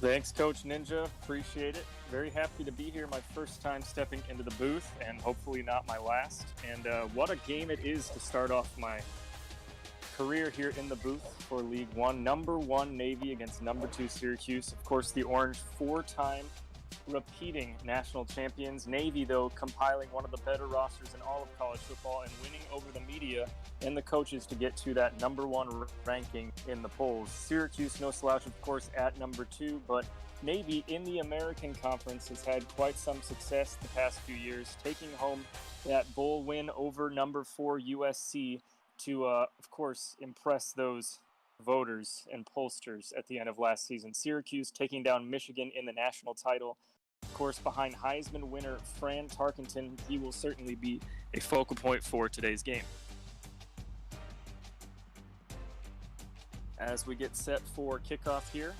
Thanks, Coach Ninja. Appreciate it. Very happy to be here. My first time stepping into the booth, and hopefully not my last. And what a game it is to start off my career here in the booth for League One. Number 1 Navy against number 2 Syracuse. Of course, the Orange, 4-time repeating national champions. Navy, though, compiling one of the better rosters in all of college football and winning over the media and the coaches to get to that number 1 ranking in the polls. Syracuse, no slouch, of course, at number 2, but Navy in the American Conference has had quite some success the past few years, taking home that bowl win over number 4 USC to, of course, impress those voters and pollsters at the end of last season. Syracuse taking down Michigan in the national title. Of course, behind Heisman winner Fran Tarkenton, he will certainly be a focal point for today's game. As we get set for kickoff here,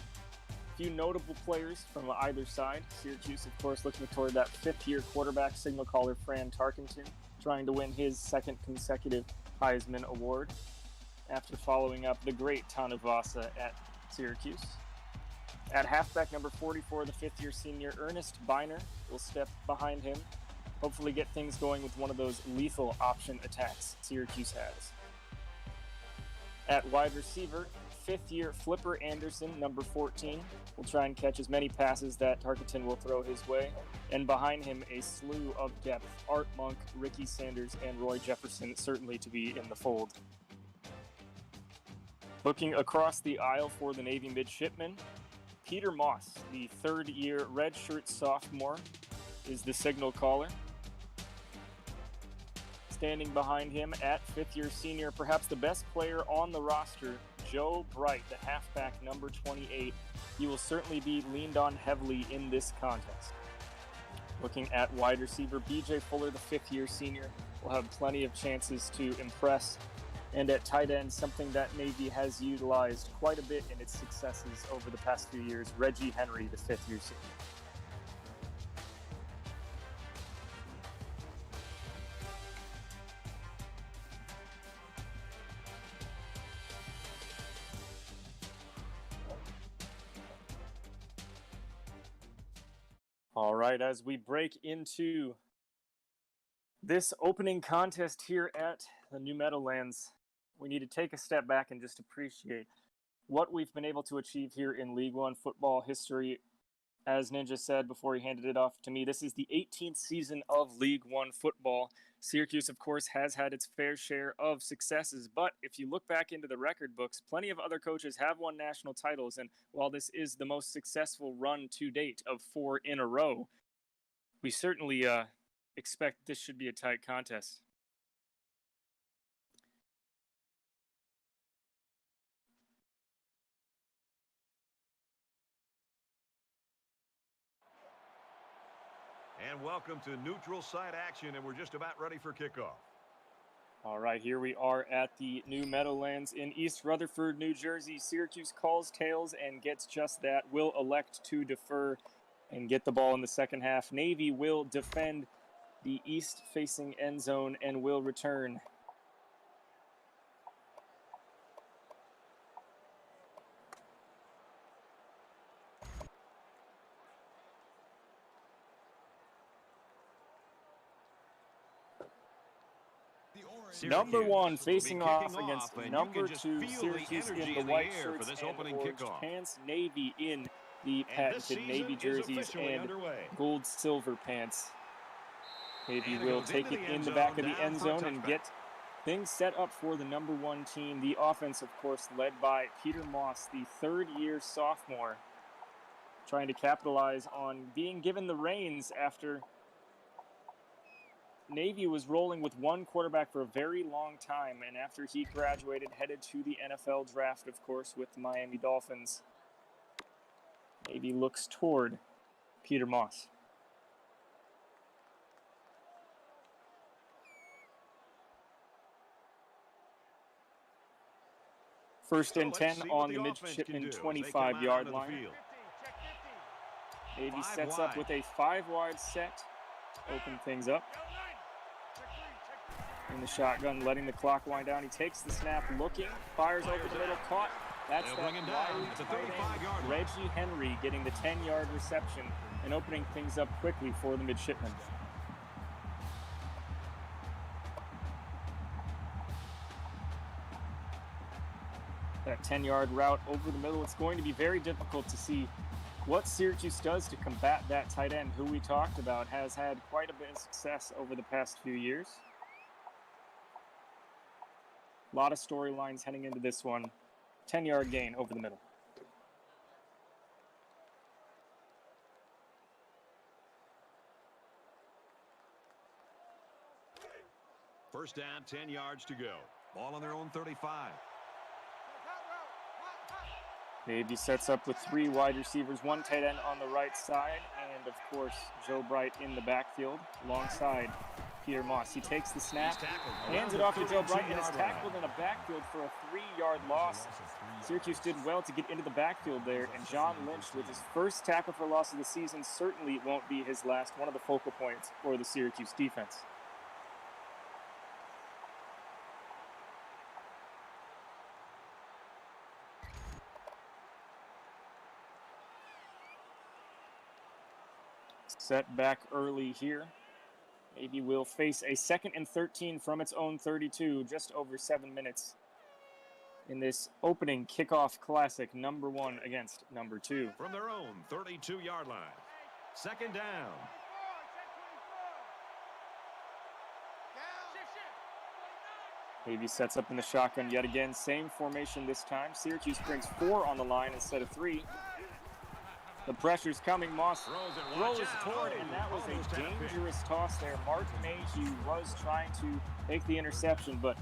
a few notable players from either side. Syracuse, of course, looking toward that fifth-year quarterback signal caller Fran Tarkenton, trying to win his second consecutive Heisman Award after following up the great Tanuvasa at Syracuse. At halfback, number 44, the fifth-year senior Ernest Biner will step behind him, hopefully get things going with one of those lethal option attacks Syracuse has. At wide receiver, fifth-year Flipper Anderson, number 14, will try and catch as many passes that Tarkenton will throw his way. And behind him, a slew of depth, Art Monk, Ricky Sanders, and Roy Jefferson, certainly to be in the fold. Looking across the aisle for the Navy midshipmen, Peter Moss, the third-year redshirt sophomore, is the signal caller. Standing behind him at fifth-year senior, perhaps the best player on the roster, Joe Bright, the halfback, number 28. He will certainly be leaned on heavily in this contest. Looking at wide receiver, B.J. Fuller, the fifth-year senior, will have plenty of chances to impress. And at tight end, something that Navy has utilized quite a bit in its successes over the past few years, Reggie Henry, the fifth-year senior. All right, as we break into this opening contest here at the New Meadowlands, we need to take a step back and just appreciate what we've been able to achieve here in League One football history. As Ninja said before he handed it off to me, this is the 18th season of League One football. Syracuse, of course, has had its fair share of successes, but if you look back into the record books, plenty of other coaches have won national titles, and while this is the most successful run to date of 4 in a row, we certainly expect this should be a tight contest. And welcome to neutral site action, and we're just about ready for kickoff. All right, here we are at the New Meadowlands in East Rutherford, New Jersey. Syracuse calls tails and gets just that. Will elect to defer and get the ball in the second half. Navy will defend the east-facing end zone and will return. Number 1 facing off against number 2 Syracuse in the white shirts and orange pants. Navy in the patented Navy jerseys and gold-silver pants. Navy will take it in the back of the end zone and get things set up for the number 1 team. The offense, of course, led by Peter Moss, the third-year sophomore, trying to capitalize on being given the reins after Navy was rolling with one quarterback for a very long time, and after he graduated, headed to the NFL draft, of course, with the Miami Dolphins. Navy looks toward Peter Moss. First and 10 on the midshipman 25-yard line. Navy sets up with a 5-wide set, open things up. In the shotgun, letting the clock wind down. He takes the snap, looking, fires over the middle, caught That's They'll that bring him down wide at the tight 35-yard end, line. Reggie Henry getting the 10-yard reception and opening things up quickly for the midshipmen. That 10-yard route over the middle, it's going to be very difficult to see what Syracuse does to combat that tight end, who we talked about has had quite a bit of success over the past few years. A lot of storylines heading into this one. 10-yard gain over the middle. First down, 10 yards to go. Ball on their own 35. Navy sets up with 3 wide receivers, 1 tight end on the right side, and of course, Joe Bright in the backfield alongside Peter Moss. He takes the snap, hands it off to Joe Bright, and is tackled in a backfield for a 3-yard loss. Syracuse did well to get into the backfield there, and John Lynch, with his first tackle for loss of the season, certainly won't be his last. One of the focal points for the Syracuse defense. Set back early here. Navy will face a 2nd and 13 from its own 32, just over 7 minutes in this opening kickoff classic, number 1 against number 2. From their own 32-yard line. 2nd down. Navy sets up in the shotgun yet again. Same formation this time. Syracuse brings 4 on the line instead of 3. The pressure's coming. Moss throws toward, and that was a dangerous toss there. Mark Mayhew was trying to make the interception, but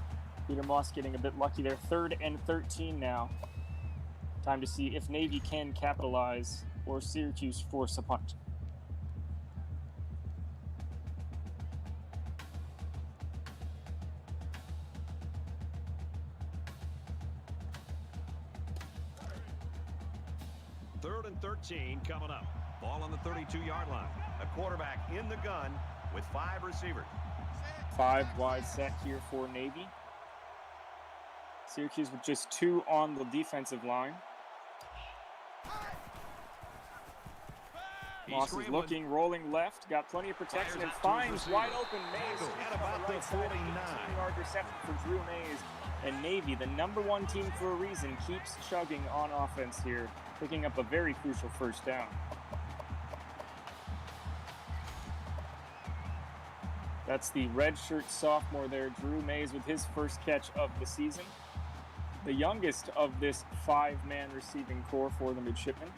Peter Moss getting a bit lucky there. 3rd and 13 now. Time to see if Navy can capitalize or Syracuse force a punt. Third and 13 coming up. Ball on the 32-yard line. A quarterback in the gun with 5 receivers. 5 wide set here for Navy. Syracuse with just 2 on the defensive line. Moss is looking, rolling left, got plenty of protection, and finds wide open Mays. At about the 18-yard reception for Drew Mays. And Navy, the number 1 team for a reason, keeps chugging on offense here, picking up a very crucial first down. That's the redshirt sophomore there, Drew Mays, with his first catch of the season. The youngest of this 5-man receiving core for the midshipmen.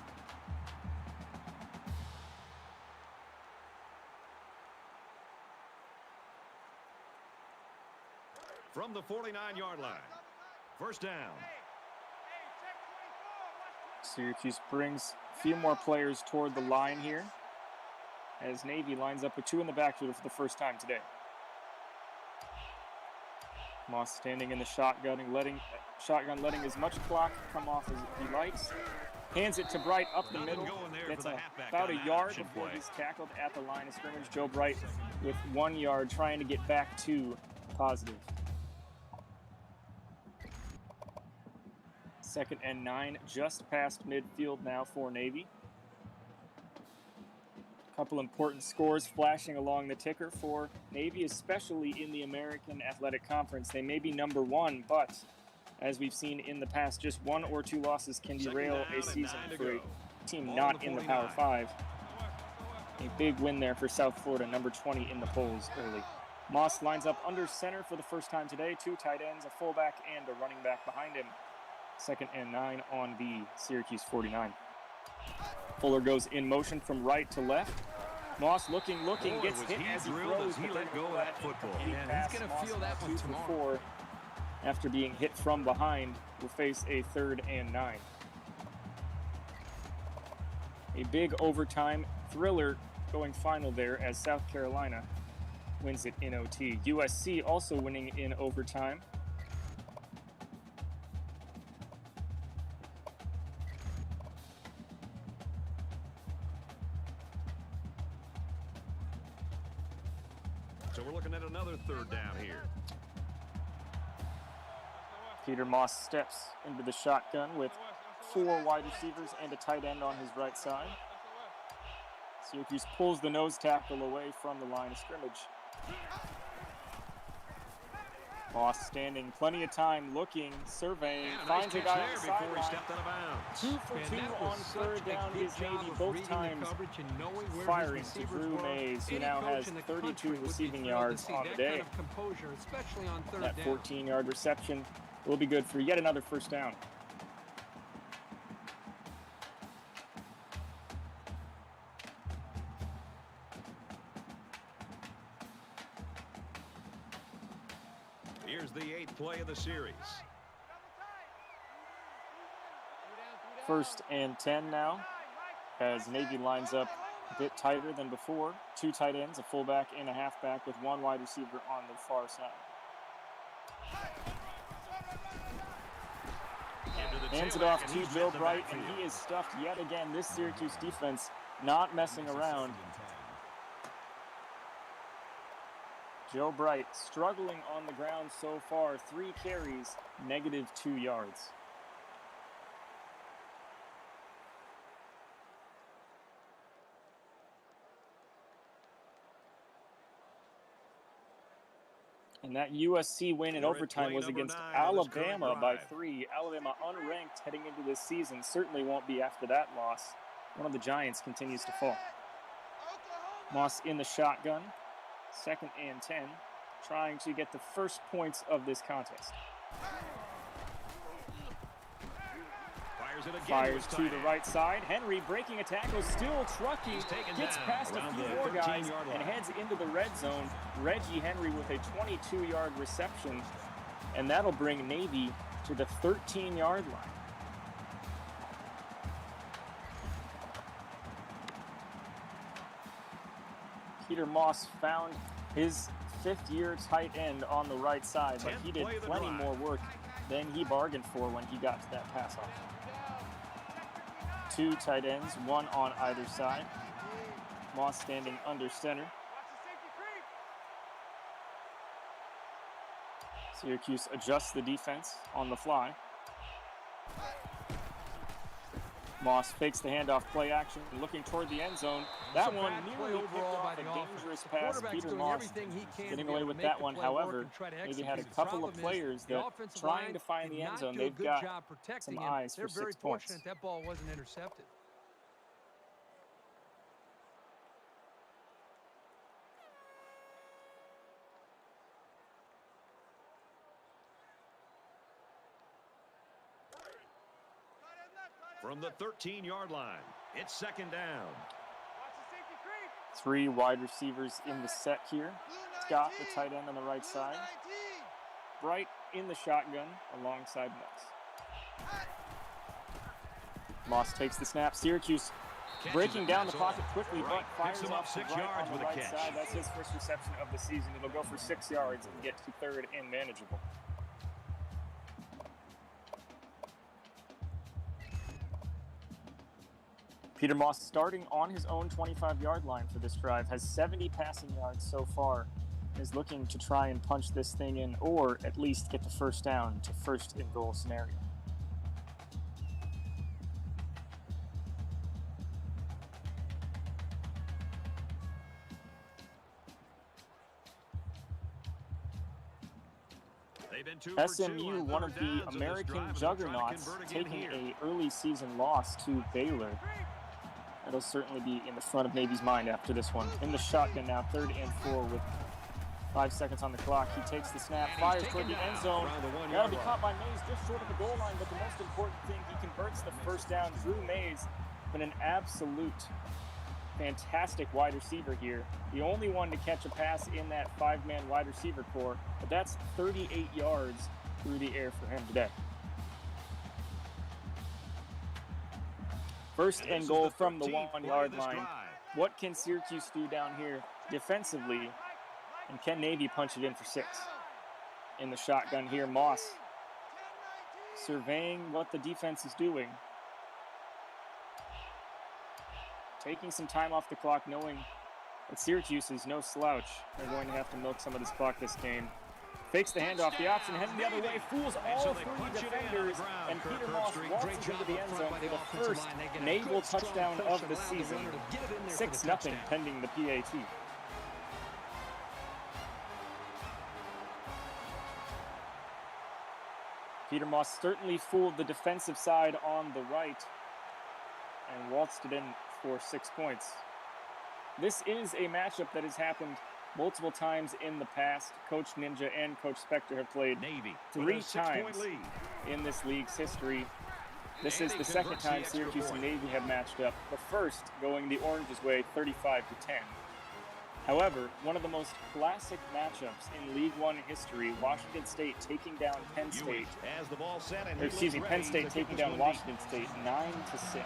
From the 49-yard line. First down. Syracuse brings a few more players toward the line here as Navy lines up with 2 in the backfield for the first time today. Moss standing in the shotgun, letting as much clock come off as he likes. Hands it to Bright up the middle. Gets about a yard before he's tackled at the line of scrimmage. Joe Bright with 1 yard, trying to get back to positive. 2nd and 9, just past midfield now for Navy. A couple important scores flashing along the ticker for Navy, especially in the American Athletic Conference. They may be number 1, but as we've seen in the past, just 1 or 2 losses can derail a season for a team not in the Power 5. A big win there for South Florida, number 20 in the polls early. Moss lines up under center for the first time today. 2 tight ends, a fullback, and a running back behind him. 2nd and 9 on the Syracuse 49. Fuller goes in motion from right to left. Moss looking, gets hit as he throws. He let go of that football. Yeah, he's going to feel that one tomorrow. After being hit from behind, will face a 3rd and 9. A big overtime thriller going final there as South Carolina wins it in OT. USC also winning in overtime. So we're looking at another 3rd down here. Peter Moss steps into the shotgun with 4 wide receivers and a tight end on his right side. Syracuse pulls the nose tackle away from the line of scrimmage. Moss standing, plenty of time, looking, surveying, finds a guy on the sideline. 2 for 2 on third down is Navy, both times firing to Drew Mays, who now has 32 receiving yards on the day. That 14-yard reception will be good for yet another first down. Here's the 8th play of the series. 1st and 10 now, as Navy lines up a bit tighter than before. 2 tight ends, a fullback and a halfback, with 1 wide receiver on the far side. Hands it off to Joe Bright, and he is stuffed yet again. This Syracuse defense not messing around. Joe Bright struggling on the ground so far. 3 carries, -2 yards. And that USC win in overtime was against Alabama by 3. Alabama unranked heading into this season. Certainly won't be after that loss. One of the Giants continues to fall. Moss in the shotgun. 2nd and 10, trying to get the first points of this contest. Fires to the right side. Henry breaking a tackle, still trucking, gets past a few more guys and heads into the red zone. Reggie Henry with a 22-yard reception, and that'll bring Navy to the 13-yard line. Peter Moss found his 5th-year tight end on the right side, but he did plenty more work than he bargained for when he got to that pass off. 2 tight ends, 1 on either side. Moss standing under center. Syracuse adjusts the defense on the fly. Moss fakes the handoff, play action, looking toward the end zone. That one nearly picked off a dangerous pass. Peter Moss getting away with that one. However, maybe had a couple of players that trying to find the end zone. They've got some eyes for 6 points. That ball wasn't intercepted. From the 13-yard line, it's 2nd down. 3 wide receivers in the set here. Scott, the tight end on the right side. Bright in the shotgun alongside Moss. Moss takes the snap. Syracuse breaking down the pocket quickly, but fires off to Bright on the right side. That's his first reception of the season. It'll go for 6 yards and get to 3rd and manageable. Peter Moss starting on his own 25-yard line for this drive, has 70 passing yards so far, is looking to try and punch this thing in, or at least get the first down to 1st and goal scenario. SMU, one of the American juggernauts, taking an early season loss to Baylor. That'll certainly be in the front of Navy's mind after this one. In the shotgun now, 3rd and 4 with 5 seconds on the clock. He takes the snap, fires toward the end zone. Gotta be caught by Mays just short of the goal line, but the most important thing, he converts the first down. Drew Mays, been an absolute fantastic wide receiver here. The only one to catch a pass in that 5-man wide receiver core, but that's 38 yards through the air for him today. 1st and goal from the 1-yard line. What can Syracuse do down here defensively? And can Navy punch it in for 6? In the shotgun here, Moss surveying what the defense is doing. Taking some time off the clock, knowing that Syracuse is no slouch. They're going to have to milk some of this clock this game. Fakes the handoff, the option heading the other way, fools all three defenders, and Peter Moss walks into the end zone for the first Naval touchdown of the season. 6-0 pending the PAT. Peter Moss certainly fooled the defensive side on the right and waltzed it in for 6 points. This is a matchup that has happened multiple times in the past. Coach Ninja and Coach Spectre have played Navy 3 times in this league's history. This is the second time Syracuse and Navy have matched up, the first going the Orange's way 35-10. However, one of the most classic matchups in League One history, Washington State taking down Penn State. Penn State taking down Washington State 9-6.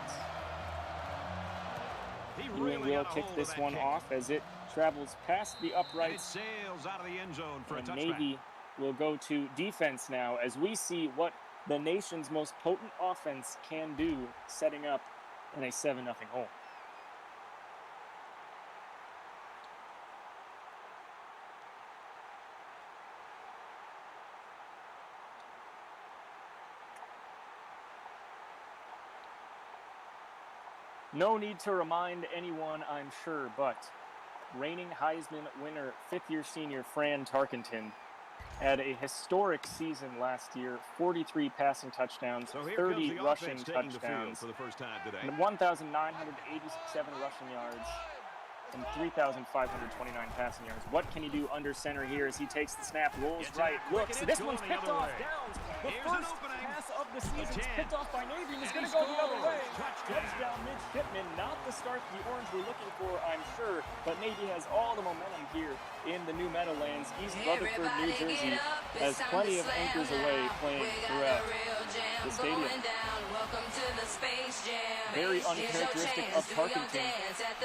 Ewing will kick this one off as it travels past the uprights. It sails out of the end zone for a touchback. Navy will go to defense now as we see what the nation's most potent offense can do, setting up in a 7-0 hole. No need to remind anyone, I'm sure, but reigning Heisman winner, 5th-year senior Fran Tarkenton had a historic season last year, 43 passing touchdowns, 30 rushing touchdowns, for the first time today. and 1,987 rushing yards, and 3,529 passing yards. What can he do under center here as he takes the snap, rolls right, looks. This one's picked off downs. The first pass of the season is picked off by Navy, and he's going to go the other way. Touchdown midshipman, not the start the Orange were looking for, I'm sure, but Navy has all the momentum here in the New Meadowlands. East Rutherford, New Jersey has plenty of anchors away playing throughout the stadium. Very uncharacteristic of Tarkenton,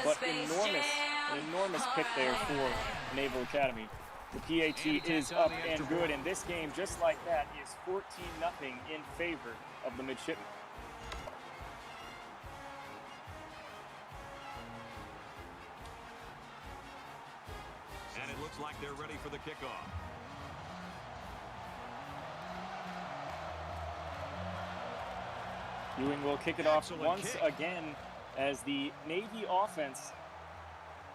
but an enormous pick there for Naval Academy. The PAT is up and good, and this game, just like that, is 14-0 in favor of the midshipmen. And it looks like they're ready for the kickoff. Ewing will kick it off once again as the Navy offense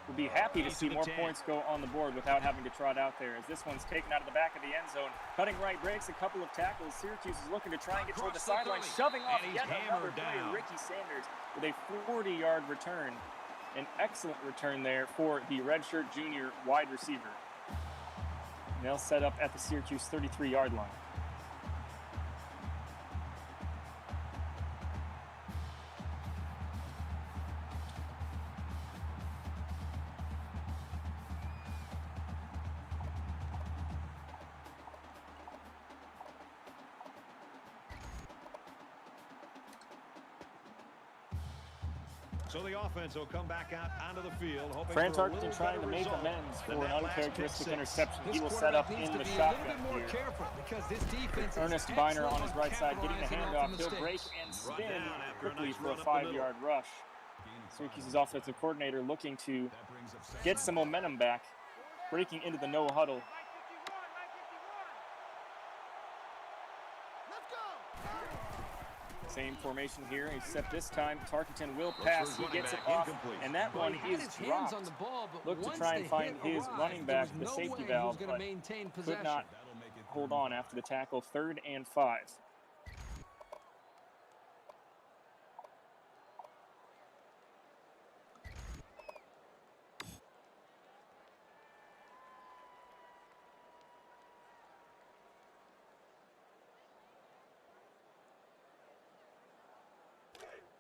will be happy to see more points go on the board without having to trot out there, as this one's taken out of the back of the end zone. Cutting right, breaks a couple of tackles. Syracuse is looking to try and get toward the sideline, shoving off yet another player, Ricky Sanders, with a 40-yard return. An excellent return there for the redshirt junior wide receiver. And they'll set up at the Syracuse 33-yard line. So the offense will come back out onto the field. Fran Tarkenton trying to make amends for an uncharacteristic interception. He will set up in the shotgun here. Ernest Biner on his right side getting the handoff. He'll break and spin quickly for a 5-yard rush. Syracuse's offensive coordinator looking to get some momentum back, breaking into the no huddle. Same formation here, except this time Tarkenton will pass. He gets it off, and that one is dropped. Look to try and find his running back, the safety valve, but could not hold on after the tackle. 3rd and 5.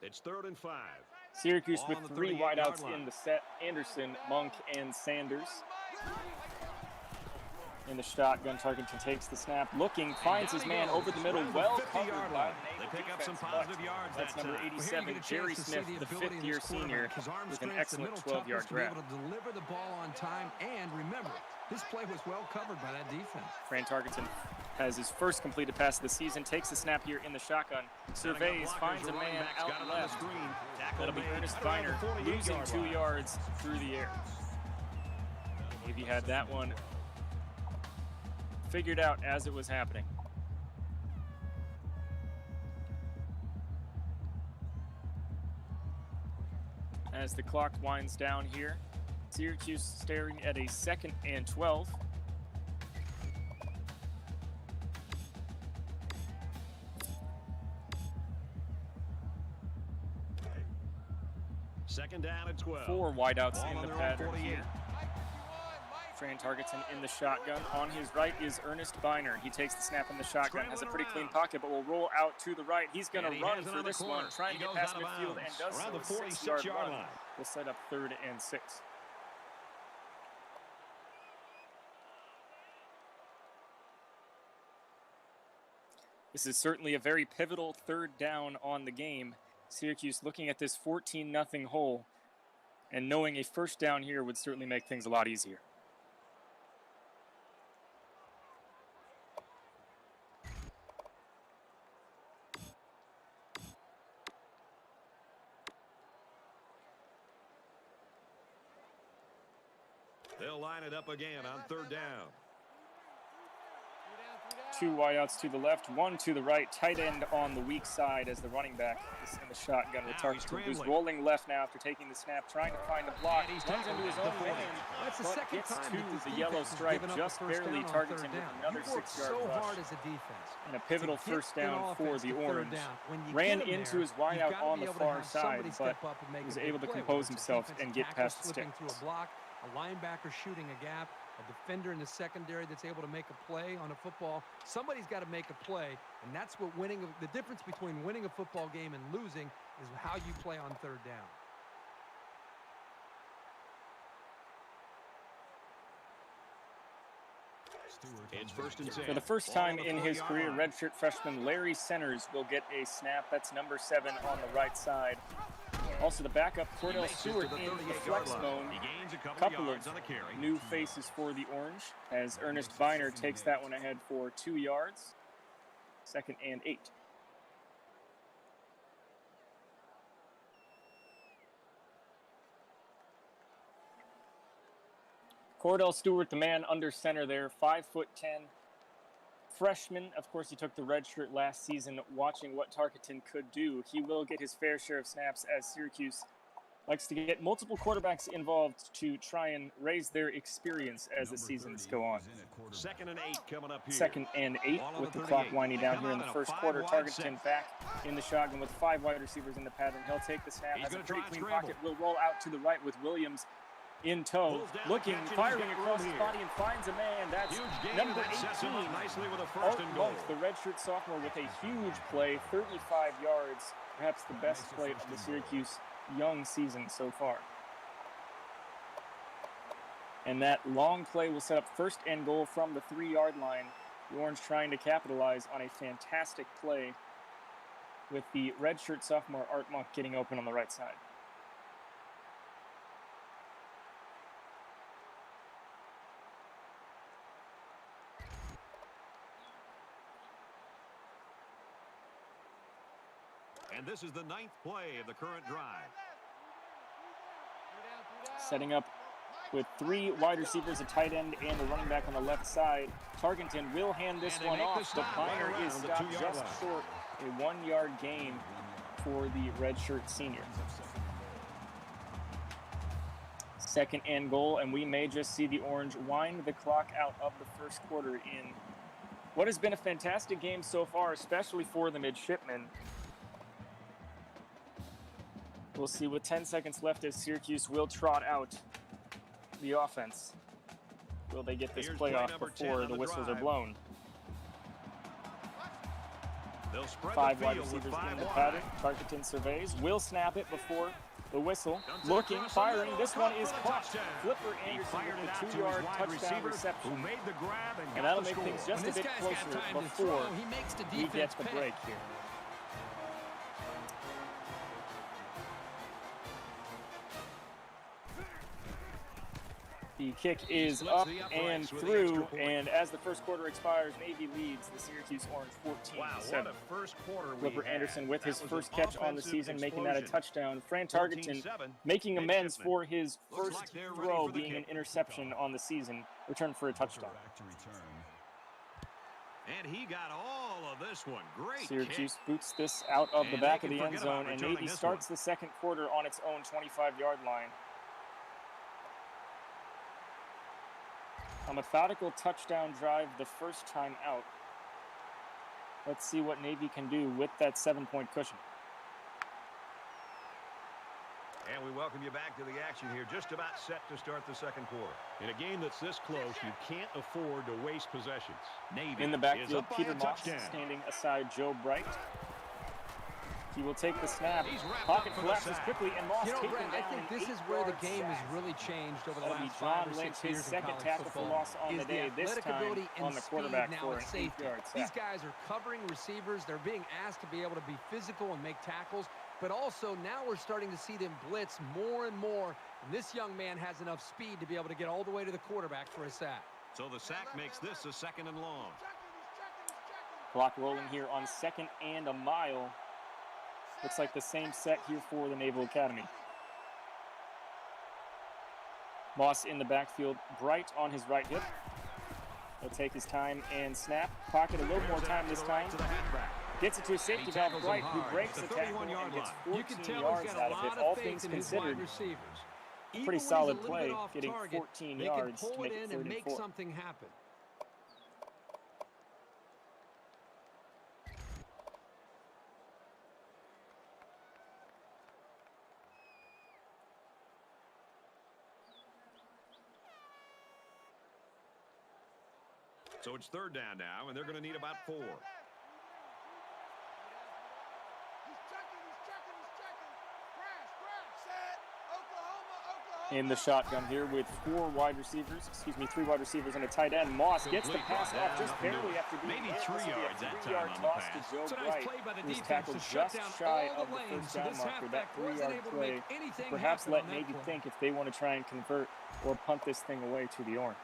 It's 3rd and 5. Syracuse with 3 wideouts in the set. Anderson, Monk, and Sanders. In the shotgun, Tarkenton takes the snap. Looking, finds his man over the middle. Well covered by the They pick up some positive yards. That's number 87, Jerry Smith, the 5th-year senior, with an excellent 12-yard grab. To deliver the ball on time, and remember, this play was well covered by that defense. Fran Tarkenton has his first completed pass of the season, takes the snap here in the shotgun, surveys, finds a man out left. That'll be Ernest Biner, losing 2 yards through the air. Navy had that one figured out as it was happening. As the clock winds down here, Syracuse staring at a 2nd and 12. Second down and 12. 4 wideouts Ball in on the their own pattern 48. here. Fran Targeton in the shotgun. On his right is Ernest Biner. He takes the snap in the shotgun, has a pretty clean pocket, but will roll out to the right. He's going to run for this one, trying to get past midfield, and does around so. the 6-yard 46-yard run. line. We'll set up 3rd and 6. This is certainly a very pivotal 3rd down on the game. Syracuse looking at this 14-0 hole, and knowing a 1st down here would certainly make things a lot easier. They'll line it up again on 3rd down. 2 wideouts to the left, 1 to the right, tight end on the weak side as the running back is in the shotgun with Targeton, who's rolling left now after taking the snap, trying to find a block, runs into his own man, That's the but second gets time to that this the yellow defense has stripe, given up just the first barely down on Targeton 3rd with down. another You've worked 6-yard so rush. hard as a defense And a pivotal to get 1st down an for offense the to 3rd Orange. down. When you Ran get 'em into there, his wideout you've gotta on be the able to far have somebody side, step but up and make was a big able to play, compose whether it's a himself defensive and get tackle past the slipping sticks. through a block, a linebacker shooting a gap, a defender in the secondary that's able to make a play on a football. Somebody's got to make a play, and that's what the difference between winning a football game and losing is how you play on 3rd down. It's 1st and 10. For the first time in his career, redshirt freshman Larry Centers will get a snap. That's number 7 on the right side. Also, the backup, Cordell Stewart, in the flex zone. A couple of new faces for the Orange, as Ernest Biner takes that one ahead for 2 yards. 2nd and 8. Cordell Stewart, the man under center there, 5'10", freshman. Of course, he took the red shirt last season, watching what Targeton could do. He will get his fair share of snaps, as Syracuse likes to get multiple quarterbacks involved to try and raise their experience as the seasons go on. 2nd and 8 coming up here. 2nd and 8 with the clock winding down here in the first quarter. Targeton back in the shotgun with 5 wide receivers in the pattern. He'll take the snap, has a pretty clean pocket, will roll out to the right with Williams in tow, looking, firing across his body, and finds a man. That's number 18, Art Monk, the redshirt sophomore, with a huge play, 35 yards, perhaps the best play of the Syracuse young season so far. And that long play will set up 1st and goal from the 3-yard line. The Orange trying to capitalize on a fantastic play with the redshirt sophomore Art Monk getting open on the right side. And this is the 9th play of the current drive. Setting up with 3 wide receivers, a tight end, and a running back on the left side. Targeton will hand this one off, but Biner is stopped just short. A 1-yard gain for the redshirt senior. 2nd and goal, and we may just see the Orange wind the clock out of the first quarter in what has been a fantastic game so far, especially for the midshipmen. We'll see with 10 seconds left as Syracuse will trot out the offense. Will they get this play off before the whistles are blown? 5 wide receivers in the pattern. Targeton surveys, will snap it before the whistle. Looking, firing. This one is caught. Flipper Anderson with the 2-yard touchdown reception. And that'll make things just a bit closer before we get the break here. The kick is up and through, and as the first quarter expires, Navy leads the Syracuse Orange 14-7. Wow, what a first quarter Flipper Anderson with his first catch on the season, making that a touchdown. Fran Targeton making amends for his first throw being an interception on the season, returned for a touchdown. And he got all of this one. Great Syracuse kick. boots this out of the And back they of the can end forget about zone, and returning Navy this starts one. the second quarter on its own 25-yard line. A methodical touchdown drive the first time out. Let's see what Navy can do with that 7-point cushion. And we welcome you back to the action here. Just about set to start the second quarter. In a game that's this close, you can't afford to waste possessions. Navy in the is backfield, up by Peter a Moss touchdown. standing aside Joe Bright. He will take the snap. He's wrapped Pocket up for the collapses sack. quickly, and Moss taken Brent, down. I think this is where the game has really changed over the That'll be last 5 or John 6 Lynch, his years in second college tackle for football. loss on the Is day, this athletic time ability and on the speed quarterback now for at an safety. 8-yard sack. These guys are covering receivers. They're being asked to be able to be physical and make tackles, but also now we're starting to see them blitz more and more, and this young man has enough speed to be able to get all the way to the quarterback for a sack. So the sack makes this a 2nd and long. Clock rolling here on 2nd and a mile. Looks like the same set here for the Naval Academy. Moss in the backfield, Bright on his right hip. He'll take his time and snap. Pocket a little more time this time. Gets it to a safety valve, Bright, who breaks the tackle and gets 14 yards out of it. All things considered, pretty solid play, getting 14 yards to make it 3rd and 4. Something happen. So it's 3rd down now, and they're going to need about 4. In the shotgun here with 3 wide receivers and a tight end. Moss gets the pass off just barely after being maybe 3 yards that time three-yard on the toss pass. to Joe It's a nice Bright, play by the who's defense tackled to shut just down shy all of the the lanes, first so down this marker. That halfback wasn't 3-yard able to play make anything perhaps happen let on that Navy play. think if they want to try and convert or punt this thing away to the orange.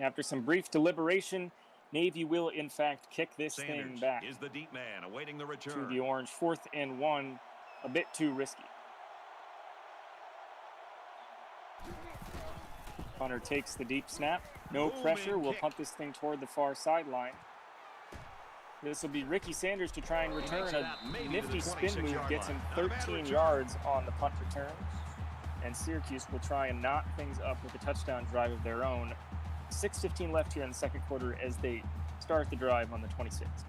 After some brief deliberation, Navy will, in fact, kick this thing back is the deep man awaiting the return. to the orange. 4th and 1, a bit too risky. Punter takes the deep snap. No pressure. We'll punt this thing toward the far sideline. This will be Ricky Sanders to try and return. A nifty spin move gets him 13 yards on the punt return. And Syracuse will try and knot things up with a touchdown drive of their own. 6:15 left here in the second quarter as they start the drive on the 26th.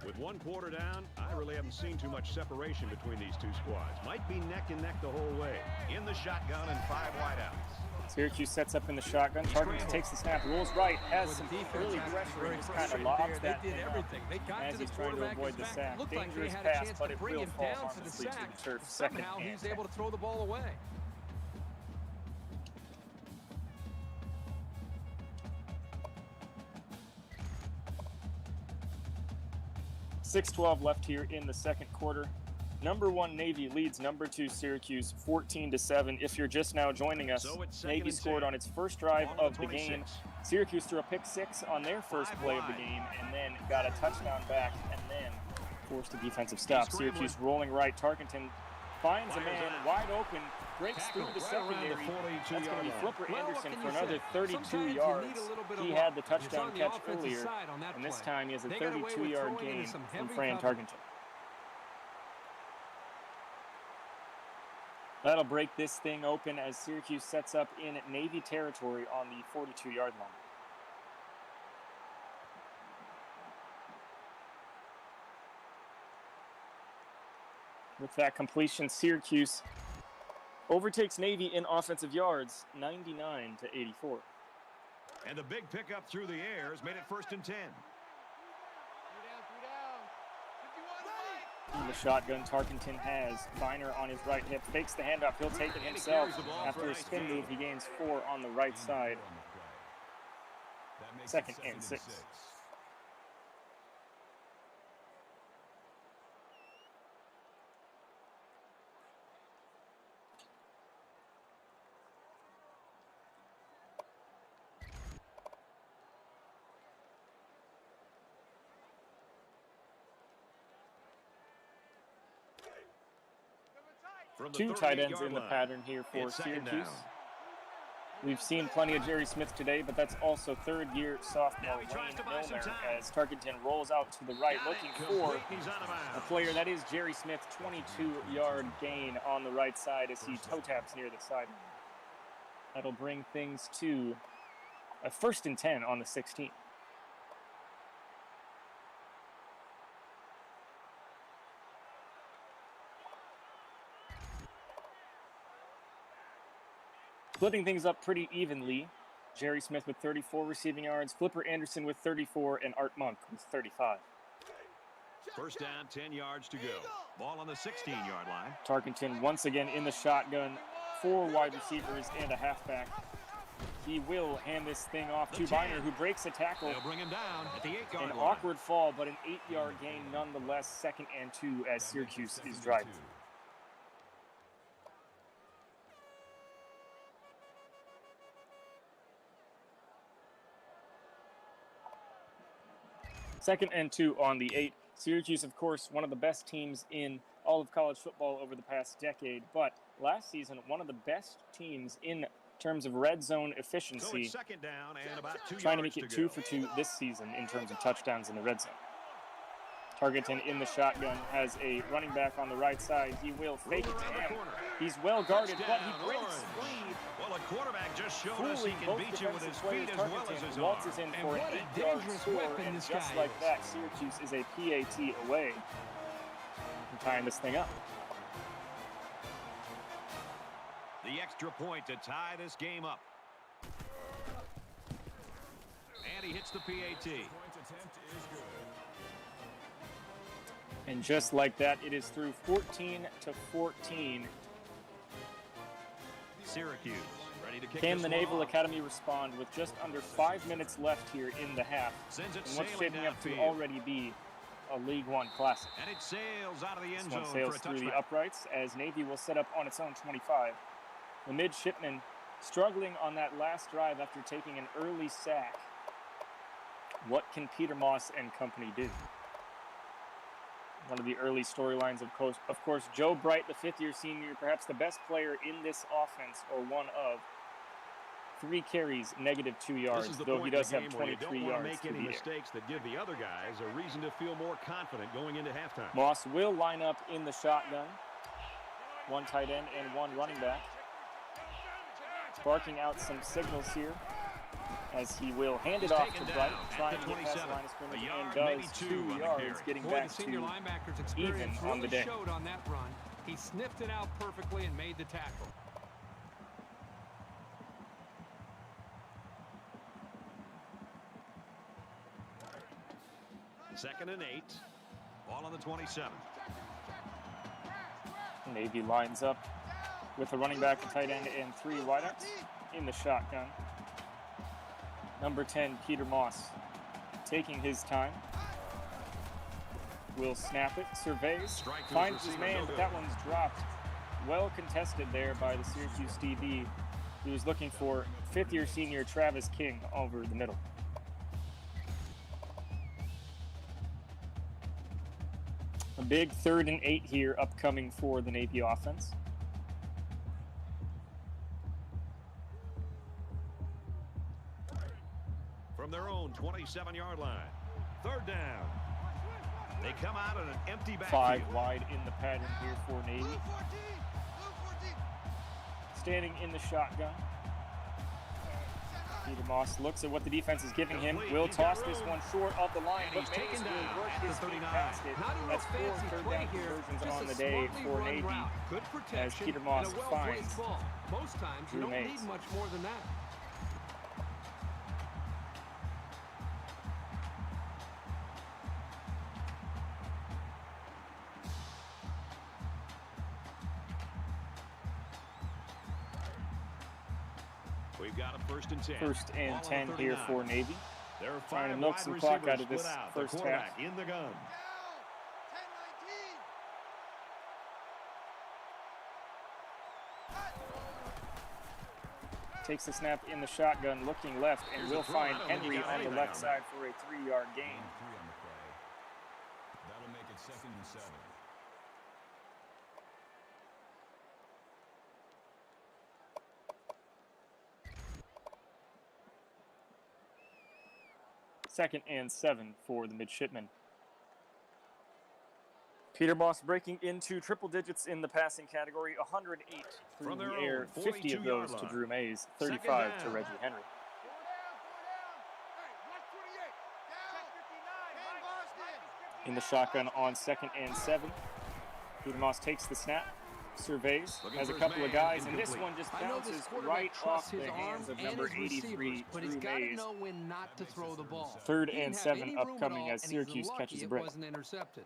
With 1 quarter down, I really haven't seen too much separation between these two squads. Might be neck and neck the whole way. In the shotgun and 5 wideouts. Syracuse sets up in the shotgun. Tarkington takes the snap, rolls right, has some early pressure, and just kind of lobs that thing up as he's trying to avoid the sack. Dangerous pass, but it will fall harmlessly to the turf. 2nd Somehow and he's 10. able to throw the ball away. .612 left here in the second quarter. Number 1 Navy leads number 2 Syracuse 14-7. If you're just now joining us, So it's 2nd Navy and scored 10. on its first drive Ball on of the the game. 26. Syracuse threw a pick 6 on their first 5 play of the wide. game, and then got a touchdown back, and then forced a defensive stop. Syracuse rolling right. Tarkington finds a man wide open, breaks through the secondary. That's going to be Flipper Anderson for another 32 yards. He had the touchdown catch earlier, and this time he has a 32-yard gain from Fran Tarkington. That'll break this thing open as Syracuse sets up in Navy territory on the 42-yard line. With that completion, Syracuse overtakes Navy in offensive yards, 99-84. And the big pickup through the air has made it 1st and 10. In the shotgun, Tarkington has Biner on his right hip, fakes the handoff, he'll take it himself. After a spin move, he gains 4 on the right side. 2nd and 6. From the Two tight ends 38-yard in the line. pattern here for It's second Syracuse. down. We've seen plenty of Jerry Smith today, but that's also third-year sophomore Now he tries Wayne to buy some Milner time. as Tarkenton rolls out to the right, Got it. looking Complete. for He's out of a bounds. player. That is Jerry Smith, 22-yard gain on the right side as he toe taps near the sideline. That'll bring things to a 1st and 10 on the 16. Splitting things up pretty evenly. Jerry Smith with 34 receiving yards, Flipper Anderson with 34, and Art Monk with 35. First down, 10 yards to go. Ball on the 16-yard line. Tarkenton once again in the shotgun, 4 wide receivers and a halfback. He will hand this thing off to Biner, who breaks a tackle. They'll bring him down at the 8-yard An line. awkward fall, but an 8-yard gain nonetheless. 2nd and 2 as Syracuse is driving. Second and 2 on the 8. Syracuse, of course, one of the best teams in all of college football over the past decade, but last season, one of the best teams in terms of red zone So efficiency, it's second down and about 2 trying to yards make it to 2 go. for 2 this season in terms of touchdowns in the red zone. Tarkenton in the shotgun has a running back on the right side. He will fake it to Around the him. corner. He's well guarded, but he Touchdown, breaks Orange. free, Well, a quarterback just showed us he fooling can both beat you with his defensive feet players. as well as his Tarkenton waltzes arm. in for an what a 8-yard dangerous score, weapon and this just guy like is. that, Syracuse is a PAT away from tying this thing up. The extra point to tie this game up. And he hits the PAT. And just like that, it is through 14-14. Syracuse ready to kick Can this the one Naval off. Academy respond with just under 5 minutes left here in the half? Sends it And what's sailing shaping up to downfield. already be a League One classic. And it sails out of the end This zone one for sails a through the touchback. uprights as Navy will set up on its own 25. The midshipmen struggling on that last drive after taking an early sack. What can Peter Moss and company do? One of the early storylines, of course, Joe Bright, the 5th-year senior, perhaps the best player in this offense, or one of. 3 carries, -2 yards, This is the though point he in does the have game where you 23 don't want to yards make to any the air. mistakes that give the other guys a reason to feel more confident going into halftime. Moss will line up in the shotgun. 1 tight end and 1 running back. Barking out some signals here as he will hand it off to taken Bright, down at trying the to get past the 27. line of scrimmage, A and yard, maybe does 2 2 on the yards, carry. getting Boy, back the senior to linebacker's even experience on the really day. showed on that run. He sniffed it out perfectly and made the tackle. Second and 8. Ball on the 27. Navy lines up with a running back, a tight end, and 3 wideouts in the shotgun. Number 10, Peter Moss, taking his time. Will snap it, surveys, Strike to his finds his receiver, man, no but good. that one's dropped. Well contested there by the Syracuse DB, who was looking for 5th-year senior Travis King over the middle. A big 3rd and 8 here upcoming for the Navy offense. From their own 27-yard line. 3rd down. They come out in an empty backfield. 5 wide in the pattern here for Navy. Standing in the shotgun. Peter Moss looks at what the defense is giving him. Will toss this one short of the line, And but he's taken Mays will down work at the his feet 39. past it. Not a real That's 4 fancy third play down here, conversions just on a the day smartly for run Navy. route. Good protection Peter Moss and a well-placed finds ball. Most times you Drew don't Mays. need much more than that. We've got a 1st and 10. 1st and Ball on the 10 here 39. for Navy. There are Trying to 5 milk wide some clock out receivers of this split out. first the half. quarterback in the gun. Takes the snap in the shotgun, looking left, and Here's a will throw. I find don't think he Henry got on the anything left on side for a 3-yard gain. On the play. That'll make it 2nd and 7. 2nd and 7 for the midshipmen. Peter Moss breaking into triple digits in the passing category, 108 through the air, 50 of those to Drew Mays, 35 to Reggie Henry. In the shotgun on 2nd and 7, Peter Moss takes the snap, surveys, has a couple of guys, and this one just bounces right off the hands of number 83, but Drew he's got to Mays. know when not to throw the ball. 3rd and 7 upcoming as Syracuse catches a break. It wasn't intercepted.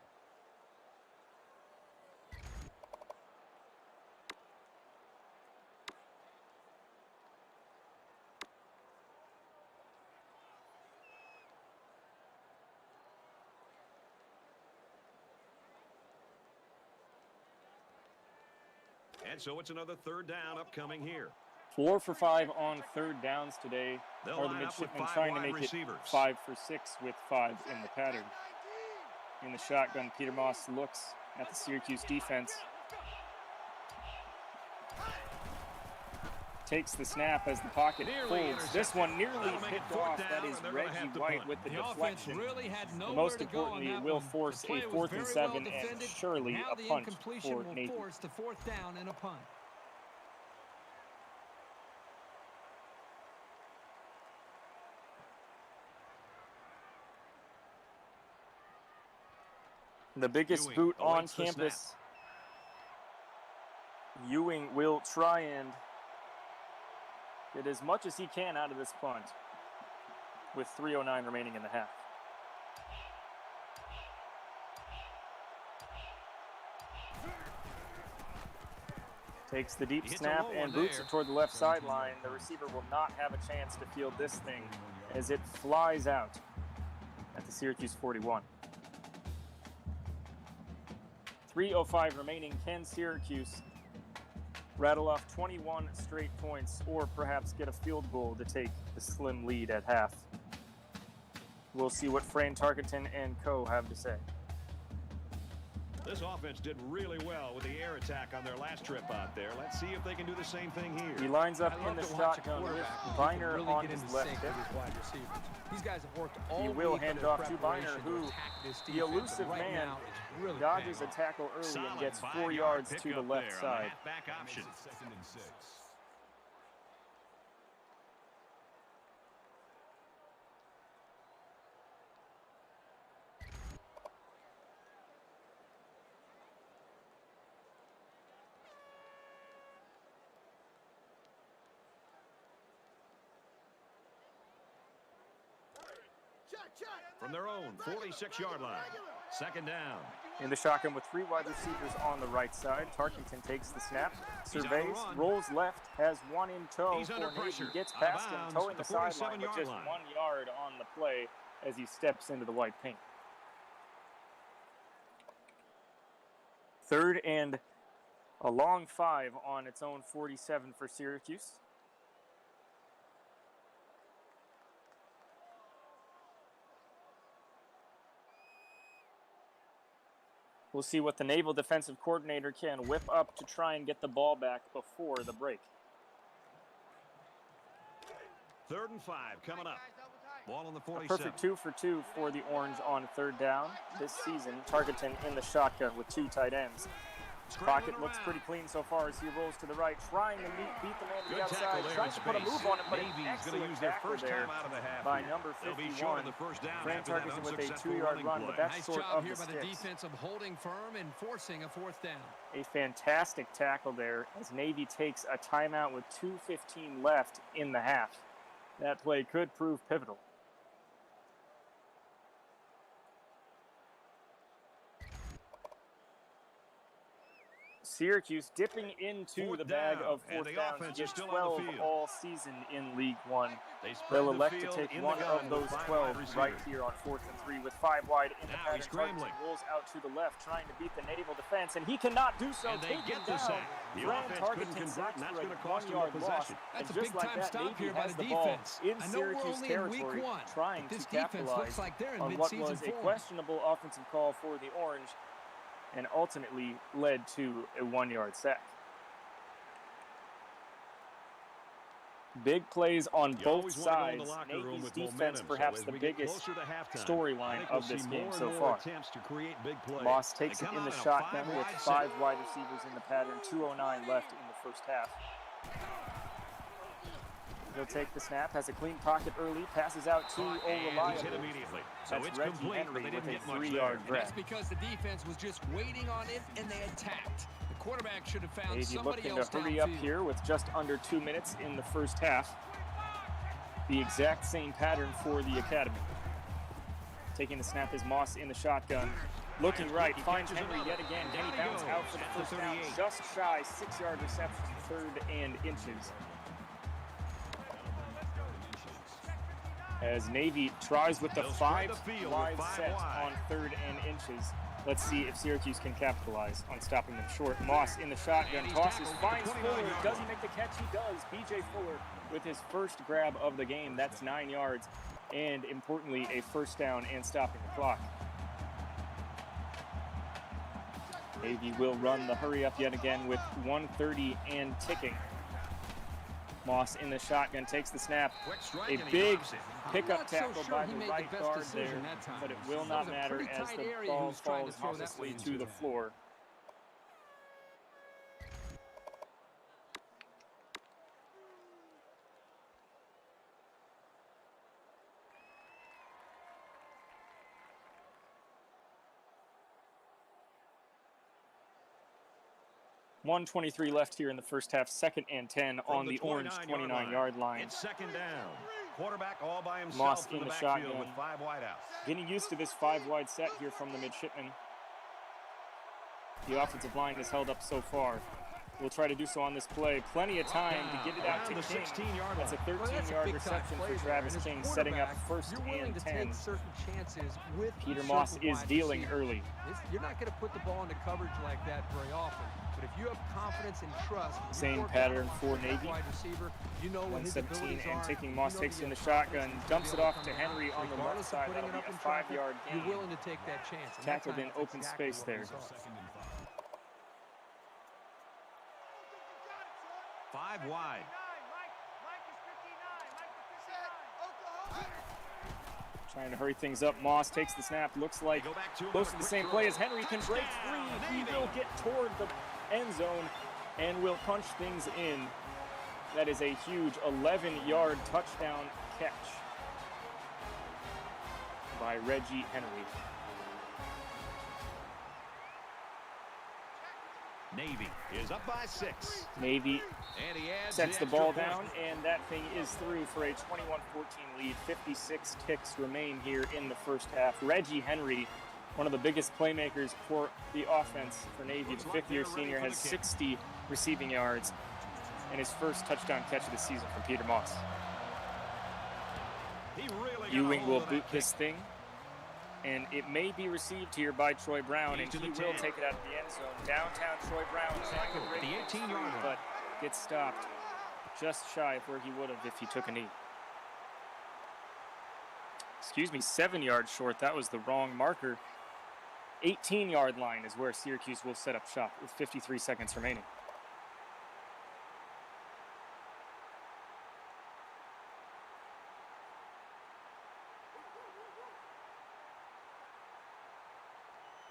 And so it's another 3rd down upcoming here. 4 for 5 on 3rd downs today. They'll Are the line up with midshipmen 5 trying to wide make receivers. it 5 for 6 with 5 in the pattern. In the shotgun, Peter Moss looks at the Syracuse defense. Takes the snap as the pocket folds. This one nearly picked off. That is Reggie White with the deflection. Really But most importantly, it will force a 4th and 7 and surely now a the punt incompletion for will Navy. force the 4th down and a punt. The biggest Ewing boot on awaits the campus. Ewing will try and get as much as he can out of this punt with 3:09 remaining in the half. Takes the deep snap and boots it toward the left sideline. The receiver will not have a chance to field this thing as it flies out at the Syracuse 41. 3:05 remaining. Can Syracuse rattle off 21 straight points or perhaps get a field goal to take the slim lead at half? We'll see what Fran Tarkenton and co. have to say. This offense did really well with the air attack on their last trip out there. Let's see if they can do the same thing here. He lines up in the shotgun with Biner on his left hip. These guys have worked all He will week hand on it their off to Biner, preparation who, to attack this the defense, elusive and right man, now it's really dodges paying a off. tackle early and Solid gets 4 5-yard yards to the pickup left there on the side. halfback option. From their own 46-yard line. 2nd down. In the shotgun with 3 wide receivers on the right side. Tarkenton takes the snap, surveys, rolls left, has one in tow. He's under pressure. Gets Out of past him, bounds towing at the the sideline, but 47-yard just line. 1 yard on the play as he steps into the white paint. 3rd and a long 5 on its own 47 for Syracuse. We'll see what the Naval defensive coordinator can whip up to try and get the ball back before the break. 3rd and 5 coming up. Ball on the A 47. perfect 2 for 2 for the Orange on 3rd down this season. Tarkenton in the shotgun with 2 tight ends. Pocket looks pretty clean so far as he rolls to the right, trying to beat the man to the outside, trying to put a move on it, but an excellent tackle there by number 51. Fran Tarkenton with a 2-yard run, but that's short of the Nice job here by the sticks. defense of holding firm and forcing a 4th down. A fantastic tackle there as Navy takes a timeout with 2:15 left in the half. That play could prove pivotal. Syracuse dipping into the bag of 4th downs. Gets 12 all season in League 1. They'll elect to take one of those 12 right here on 4th and 3 with 5 wide in the pattern. Tarkenton rolls out to the left, trying to beat the Naval defense, and he cannot do so. Taken down. Fran Tarkenton sacks for a 1-yard loss. That's And a just like big-time that, stop Navy here by has the the ball defense. in I know we're Syracuse only in week territory, 1, trying but this to defense capitalize looks like they're in on what mid-season was a form. questionable offensive call for the Orange and ultimately led to a 1-yard sack. Big plays on You both always want to go in sides. the locker room Navy's with defense, momentum, perhaps so the as we get biggest closer to halftime, storyline of this game so far. Attempts to create big plays. Moss takes They it come in the out a shotgun with five-wide 5 set. wide receivers in the pattern, 2:09 left in the first half. He'll take the snap, has a clean pocket early, passes out to And he's hit O'Reilly. immediately. So That's it's Reggie complete, Henry but they with didn't a get much 3-yard there. grab. That's because the defense was just waiting on it, and they attacked. The quarterback should have found Navy somebody looking else to hurry up downfield. here with just under 2 minutes in the first half. The exact same pattern for the academy. Taking the snap is Moss in the shotgun. Looking right, finds Henry yet again. Denny bounds out for the first down. Just shy, 6-yard reception, 3rd and inches. As Navy tries with the 5-wide set on 3rd and inches. Let's see if Syracuse can capitalize on stopping them short. Moss in the shotgun, tosses, finds Fuller. Does he make the catch? He does. B.J. Fuller with his first grab of the game. That's 9 yards. And importantly, a first down and stopping the clock. Navy will run the hurry up yet again with 1:30 and ticking. Moss in the shotgun, takes the snap. A big pickup tackle by the right guard there, but it will not matter as the ball falls harmlessly to the floor. .123 left here in the first half, 2nd and 10 on the orange 29-yard line. It's 2nd down. Quarterback all by himself Moss in in the the backfield shotgun. with 5 wideouts. Getting used to this 5-wide set here from the midshipman. The offensive line has held up so far. We'll try to do so on this play. Plenty of time to get it out to the King. 16-yard That's a line. 13-yard reception for Travis King, setting up 1st and 10. Peter Moss is dealing early. You're not going to put the ball into coverage like that very often. But if you have confidence and trust, same pattern for Navy. Wide receiver, you know what his 117 and are. taking. Moss takes in the shotgun, dumps it off to Henry on the left side. That'll be a 5-yard gain. You're willing to take that chance. Tackled in open space there. 5 wide. Trying to hurry things up. Moss takes the snap. Looks like close to the same play as Henry can break free. He will get toward the end zone and will punch things in. That is a huge 11-yard touchdown catch by Reggie Henry. Navy is up by 6. Navy And he adds sets the extra ball point. down, and that thing is through for a 21-14 lead. 56 ticks remain here in the first half. Reggie Henry, one of the biggest playmakers for the offense for Navy, the 5th-year senior, has 60 receiving yards and his first touchdown catch of the season from Peter Moss. He really got Ewing a will hold of boot that this kick. thing, and it may be received here by Troy Brown, and He's to he the will 10. take it out of the end zone. Downtown Troy Brown, trying to break The things 18-yard free, line. but gets stopped just shy of where he would have if he took a knee. Excuse me, 7 yards short. That was the wrong marker. 18-yard line is where Syracuse will set up shop with 53 seconds remaining.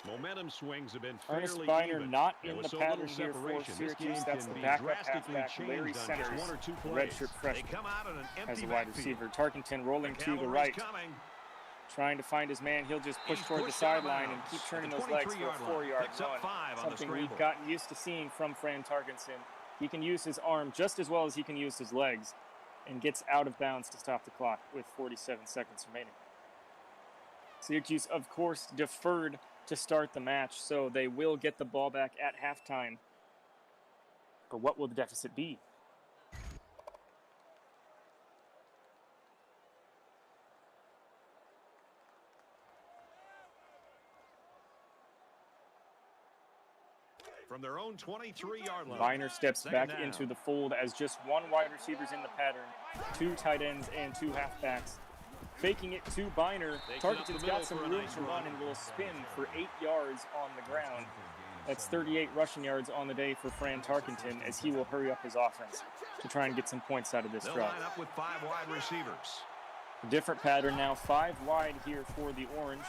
Momentum swings have been Ernest fairly Biner even. not And in with the so little pattern here for separation, this Syracuse. game That's can the be backup drastically halfback, Larry changed on Centers, just 1 or 2 the plays. redshirt They freshman, come out in an as empty a wide backfield. receiver. Tarkenton rolling to the Cavalry's right, coming. trying to find his man. He'll just push He's toward the pushed out of sideline and bounds keep at turning the those legs for a 23-yard line. 4-yard Picks up run. 5 on the Something scramble. we've gotten used to seeing from Fran Tarkenton. He can use his arm just as well as he can use his legs and gets out of bounds to stop the clock with 47 seconds remaining. Syracuse, of course, deferred to start the match, so they will get the ball back at halftime. But what will the deficit be? From their own 23-yard line. Viner steps Second back down. into the fold as just 1 wide receiver's in the pattern, 2 tight ends and 2 halfbacks. Faking it to Biner. Takes it up the Tarkenton's middle got some for a room nice to run. run and will spin for 8 yards on the ground. That's 38 rushing yards on the day for Fran Tarkenton as he will hurry up his offense to try and get some points out of this They'll drive. line up with 5 wide receivers. A different pattern now, 5 wide here for the Orange.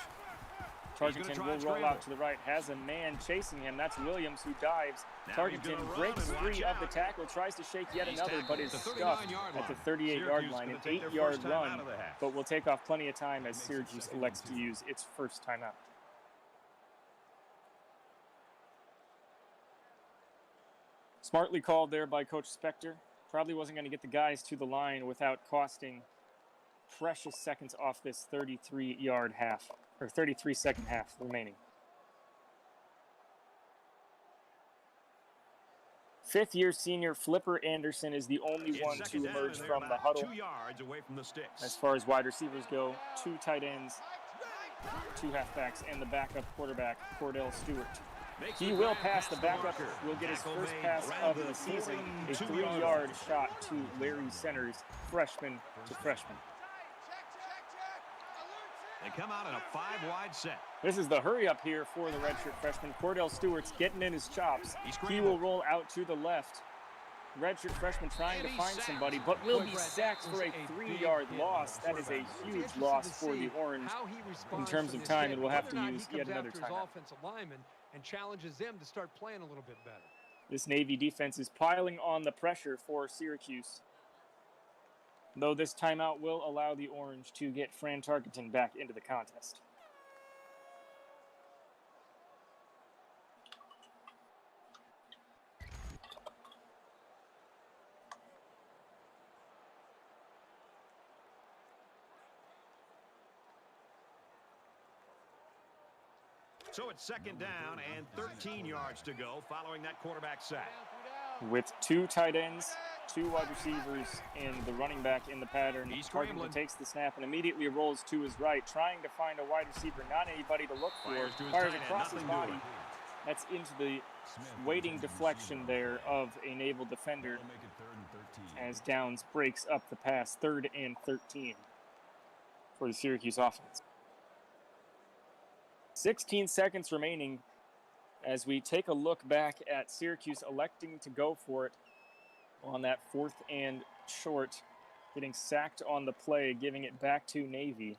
Tarkenton will roll out to the right, has a man chasing him. That's Williams who dives. Tarkenton breaks free of the tackle, tries to shake yet another, but is stuffed at the 38-yard line. An 8-yard run, but will take off plenty of time as Syracuse elects to use its first timeout. Smartly called there by Coach Spectre. Probably wasn't going to get the guys to the line without costing precious seconds off this 33-yard half, or 33-second half remaining. Fifth-year senior Flipper Anderson is the only one to emerge from the huddle. 2 yards away from the sticks. As far as wide receivers go, 2 tight ends, 2 halfbacks, and the backup quarterback, Cordell Stewart. He will pass. The backup will get his first pass of the season, a 3-yard shot to Larry Centers, freshman to freshman. They come out in a 5-wide set. This is the hurry up here for the redshirt freshman. Cordell Stewart's getting in his chops. He will roll out to the left. Redshirt freshman trying to find somebody, but will be sacked for a 3-yard loss. That is a huge loss for the Orange in terms of time, and we'll have to use yet another timeout. And challenges them to start playing a little bit better. This Navy defense is piling on the pressure for Syracuse. Though this timeout will allow the Orange to get Fran Tarkenton back into the contest. So it's second down and 13 yards to go following that quarterback sack. With 2 tight ends, 2 wide receivers, and the running back in the pattern, Tarkenton takes the snap and immediately rolls to his right, trying to find a wide receiver, not anybody to look for. Fires across his body. That's into the waiting deflection there of a naval defender as Downs breaks up the pass. 3rd and 13 for the Syracuse offense. 16 seconds remaining as we take a look back at Syracuse electing to go for it on that 4th and short, getting sacked on the play, giving it back to Navy.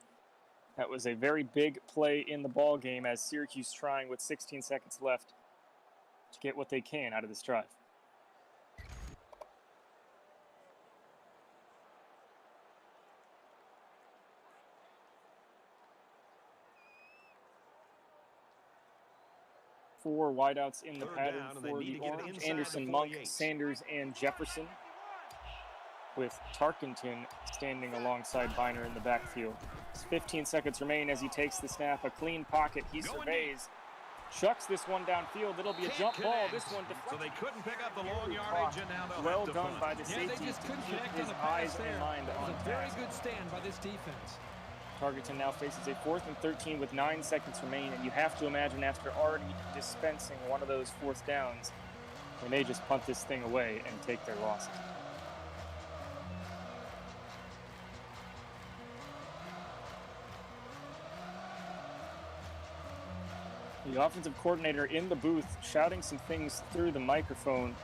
That was a very big play in the ball game as Syracuse trying with 16 seconds left to get what they can out of this drive. Four wideouts in the pattern for the Orange. Anderson, Monk, Sanders, and Jefferson, with Tarkenton standing alongside Biner in the backfield. 15 seconds remain as he takes the snap. A clean pocket. He surveys. Chucks this one downfield. It'll be a jump ball. This one deflected. So they couldn't pick up the long yardage, and now they'll well have to done punt. by the safety. They just couldn't to keep connect his on the pass eyes there. and mind It was on a very pass. good stand by this defense. Tarkenton now faces a 4th and 13 with 9 seconds remain, and you have to imagine after already dispensing one of those 4th downs, they may just punt this thing away and take their losses. The offensive coordinator in the booth shouting some things through the microphone.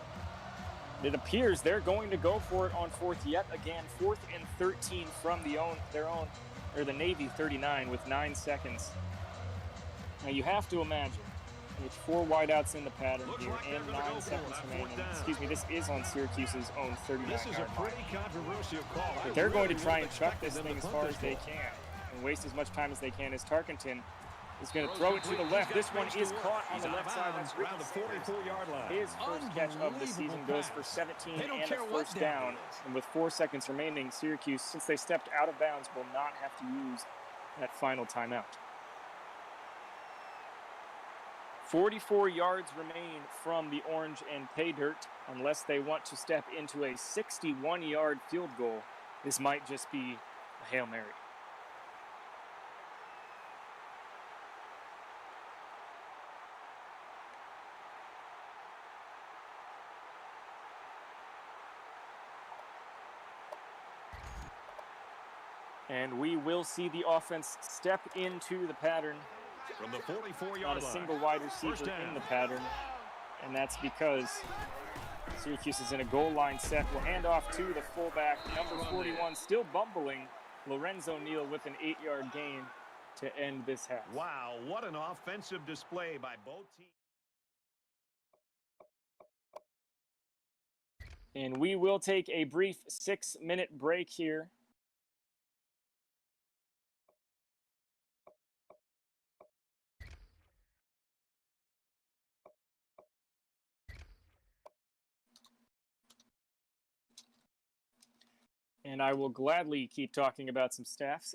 It appears they're going to go for it on 4th yet again. 4th and 13 from the Navy 39 with 9 seconds. Now you have to imagine with 4 wideouts in the pattern here and 9 seconds remaining. Excuse me, this is on Syracuse's own 39-yard line. This is a pretty controversial call. But they're going to try and chuck this thing as far as they can and waste as much time as they can as Tarkenton is going to throw it to the left. This one is caught on the left side. That's around the 44-yard line. His first catch of the season goes for 17 and a first down. And with 4 seconds remaining, Syracuse, since they stepped out of bounds, will not have to use that final timeout. 44 yards remain from the Orange and pay dirt unless they want to step into a 61-yard field goal. This might just be a Hail Mary. And we will see the offense step into the pattern From the 44-yard Not a line. single wide receiver in the pattern, and that's because Syracuse is in a goal line set. We'll hand off to the fullback, number 41, still bumbling, Lorenzo Neal with an 8-yard gain to end this half. Wow, what an offensive display by both teams. And we will take a brief 6-minute break here. And I will gladly keep talking about some stats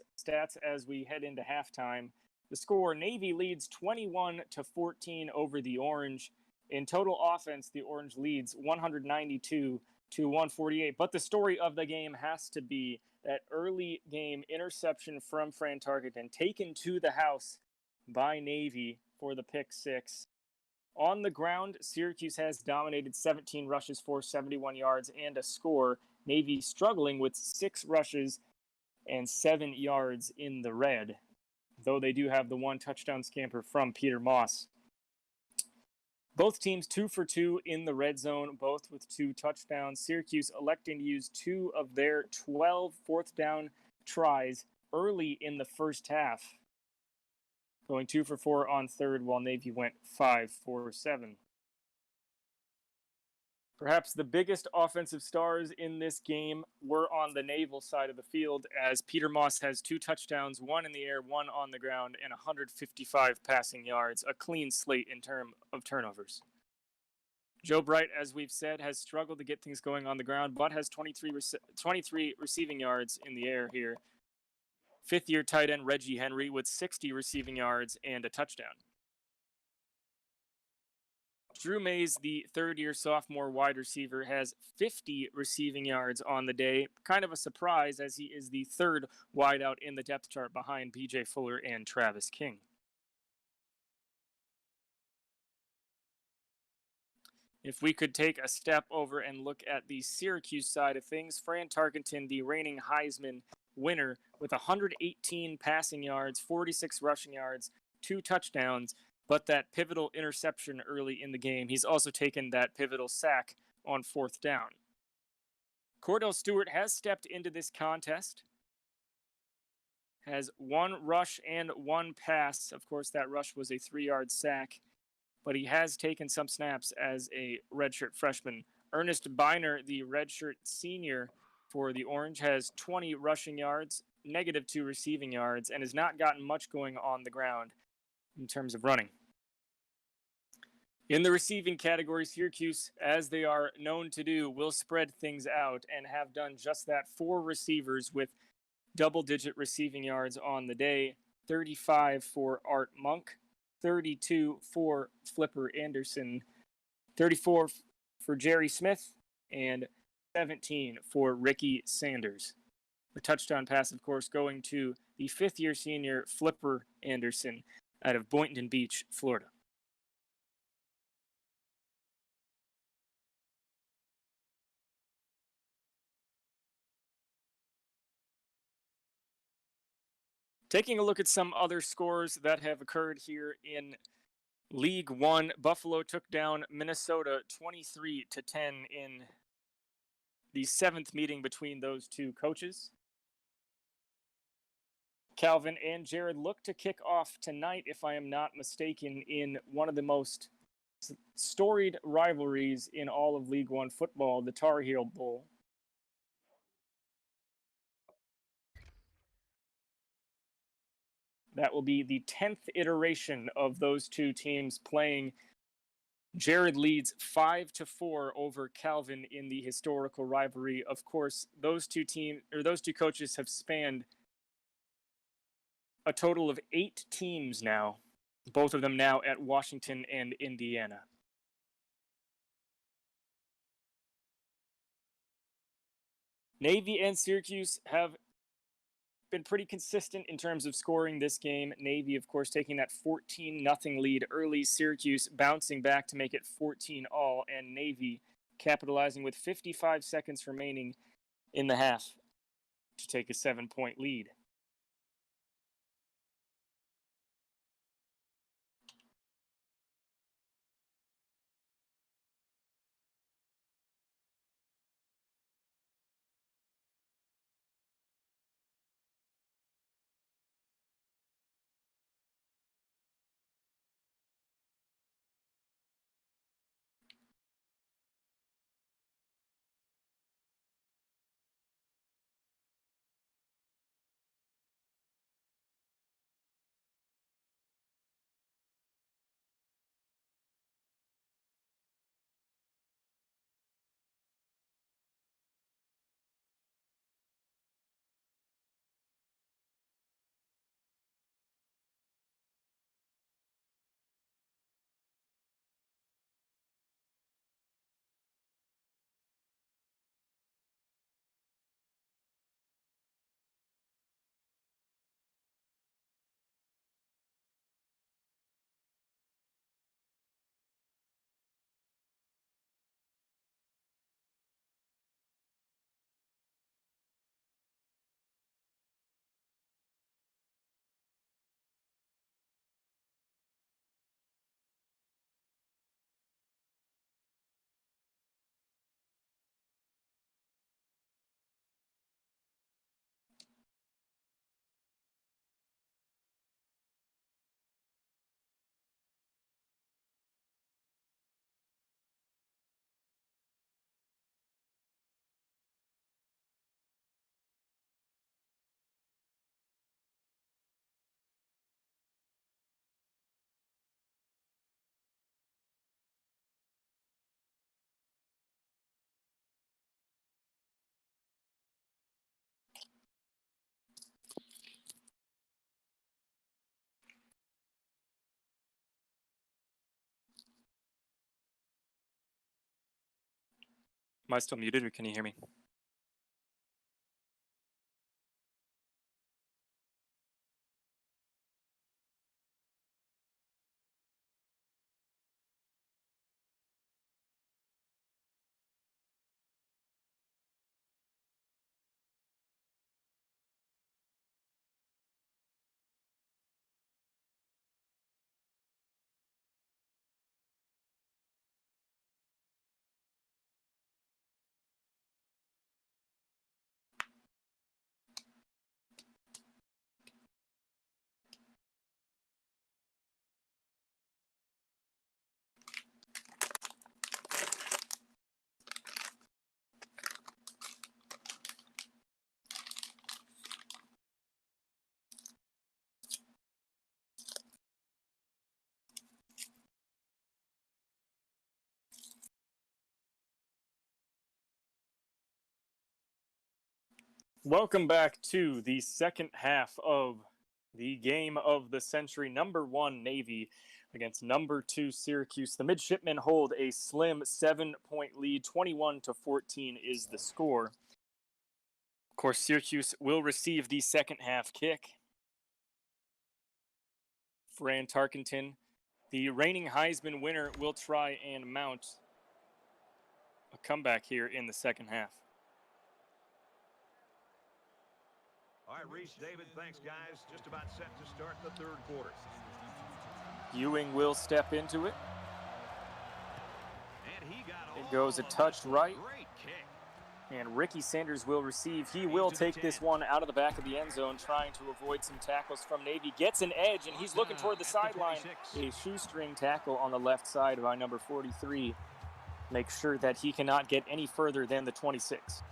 as we head into halftime. The score, Navy leads 21-14 over the Orange. In total offense, the Orange leads 192-148. But the story of the game has to be that early game interception from Fran Tarkenton, taken to the house by Navy for the pick six. On the ground, Syracuse has dominated 17 rushes for 71 yards and a score. Navy struggling with 6 rushes and 7 yards in the red, though they do have the 1 touchdown scamper from Peter Moss. Both teams 2 for 2 in the red zone, both with 2 touchdowns. Syracuse electing to use 2 of their 12 fourth down tries early in the first half, going 2 for 4 on third, while Navy went 5 for 7. Perhaps the biggest offensive stars in this game were on the Naval side of the field, as Peter Moss has 2 touchdowns, 1 in the air, 1 on the ground, and 155 passing yards, a clean slate in terms of turnovers. Joe Bright, as we've said, has struggled to get things going on the ground, but has 23 receiving yards in the air here. Fifth-year tight end Reggie Henry with 60 receiving yards and a touchdown. Drew Mays, the third-year sophomore wide receiver, has 50 receiving yards on the day. Kind of a surprise, as he is the third wideout in the depth chart behind B.J. Fuller and Travis King. If we could take a step over and look at the Syracuse side of things, Fran Tarkenton, the reigning Heisman winner, with 118 passing yards, 46 rushing yards, 2 touchdowns, but that pivotal interception early in the game. He's also taken that pivotal sack on 4th down. Cordell Stewart has stepped into this contest, has 1 rush and 1 pass. Of course, that rush was a 3-yard sack, but he has taken some snaps as a redshirt freshman. Ernest Biner, the redshirt senior for the Orange, has 20 rushing yards, -2 receiving yards, and has not gotten much going on the ground in terms of running. In the receiving category, Syracuse, as they are known to do, will spread things out and have done just that. 4 receivers with double-digit receiving yards on the day. 35 for Art Monk, 32 for Flipper Anderson, 34 for Jerry Smith, and 17 for Ricky Sanders. The touchdown pass, of course, going to the 5th-year senior Flipper Anderson out of Boynton Beach, Florida. Taking a look at some other scores that have occurred here in League 1, Buffalo took down Minnesota 23-10 in the 7th meeting between those two coaches. Calvin and Jared look to kick off tonight, if I am not mistaken, in one of the most storied rivalries in all of League 1 football, the Tar Heel Bowl. That will be the 10th iteration of those two teams playing. Jared leads 5-4 over Calvin in the historical rivalry. Of course, those two coaches have spanned a total of 8 teams now, both of them now at Washington and Indiana. Navy and Syracuse have been pretty consistent in terms of scoring this game. Navy, of course, taking that 14-0 lead early. Syracuse bouncing back to make it 14-all, and Navy capitalizing with 55 seconds remaining in the half to take a 7-point lead. Am I still muted or can you hear me? Welcome back to the second half of the game of the century. Number 1 Navy against number 2 Syracuse. The midshipmen hold a slim 7-point lead. 21-14 is the score. Of course, Syracuse will receive the second half kick. Fran Tarkenton, the reigning Heisman winner, will try and mount a comeback here in the second half. All right, Reese, David, thanks, guys. Just about set to start the third quarter. Ewing will step into it. And he got It goes a touch right. Great kick. And Ricky Sanders will receive. He will take this one out of the back of the end zone, trying to avoid some tackles from Navy. Gets an edge, and he's looking toward the sideline. A shoestring tackle on the left side by number 43. Make sure that he cannot get any further than the 26.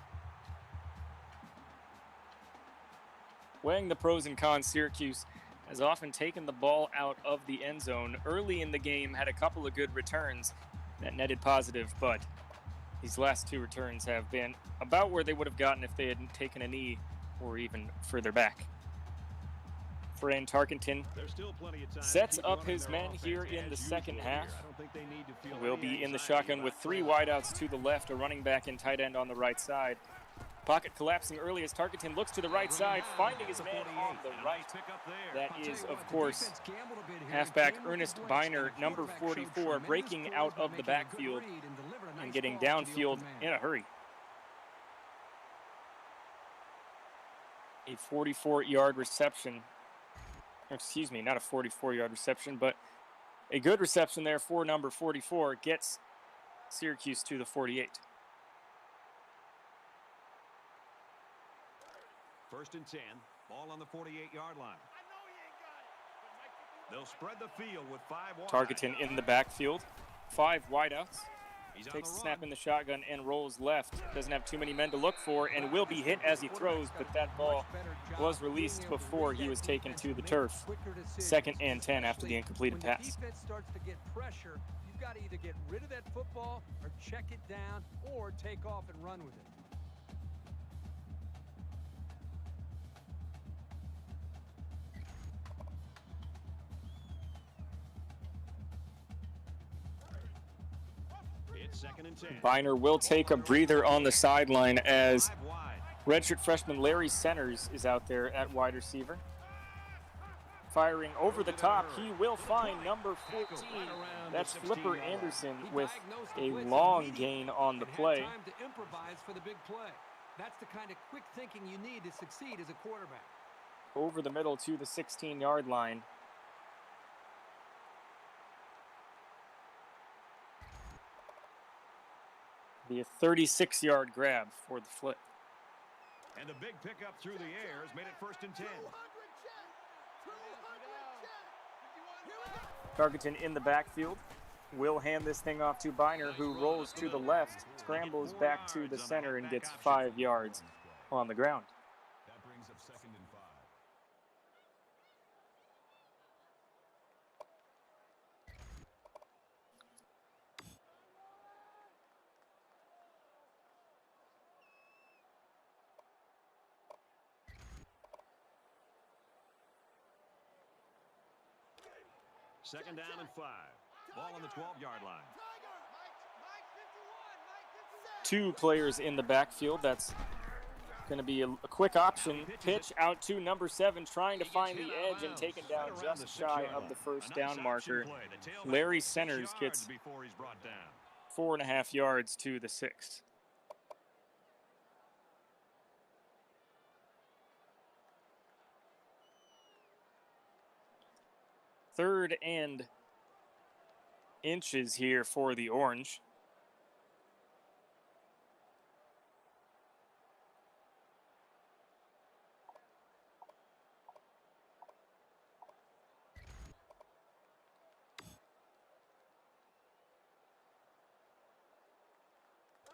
Weighing the pros and cons, Syracuse has often taken the ball out of the end zone. Early in the game, had a couple of good returns that netted positive, but these last 2 returns have been about where they would have gotten if they hadn't taken a knee or even further back. Fran Tarkenton sets up his men here in the second half. Will be in the shotgun with 3 wideouts to the left, a running back and tight end on the right side. Pocket collapsing early as Tarkenton looks to the right side, finding his man on the right. That is, of course, halfback Ernest Biner, number 44, breaking out of the backfield and getting downfield in a hurry. A 44-yard reception. Excuse me, not a 44-yard reception, but a good reception there for number 44 gets Syracuse to the 48. First and 10, ball on the 48-yard line. They'll spread the field with 5 wideouts. Tarkenton in the backfield, 5 wideouts. Takes the snap in the shotgun and rolls left. Doesn't have too many men to look for and will be hit as he throws, but that ball was released before he was taken to the turf. 2nd and 10 after the incompleted pass. When the defense starts to get pressure, you've got to either get rid of that football or check it down or take off and run with it. Second and 10. Biner will take a breather on the sideline as redshirt freshman Larry Centers is out there at wide receiver. Firing over the top, he will find number 14. That's Flipper Anderson with a long gain on the play. Time to improvise for the big play. That's the kind of quick thinking you need to succeed as a quarterback. Over the middle to the 16-yard line. Be a 36-yard grab for the flip. And a big pickup through the air has made it first and 10. Tarkenton in the backfield. Will hand this thing off to Biner, who rolls to the left, scrambles back to the center, and gets 5 yards on the ground. That brings up 2nd and 5. Second down and 5. Ball on the 12-yard line. 2 players in the backfield. That's going to be a quick option. Pitch out to number 7, trying to find the edge and taken down just shy of the first down marker. Larry Centers gets 4.5 yards to the 6. Third and inches here for the Orange.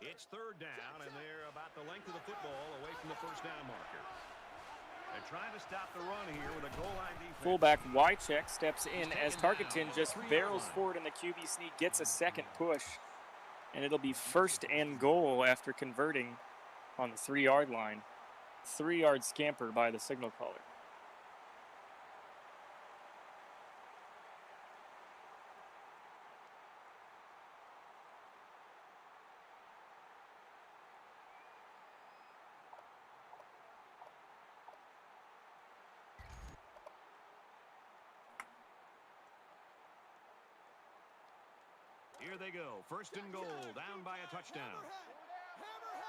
It's third down, and they're about the length of the football away from the first down marker. They're trying to stop the run here with a goal line defense. Fullback Wycheck steps in as Tarkenton just barrels forward in the QB sneak, gets a second push, and it'll be first and goal after converting on the 3-yard line. 3-yard scamper by the signal caller. Here they go, first and goal, down by a touchdown.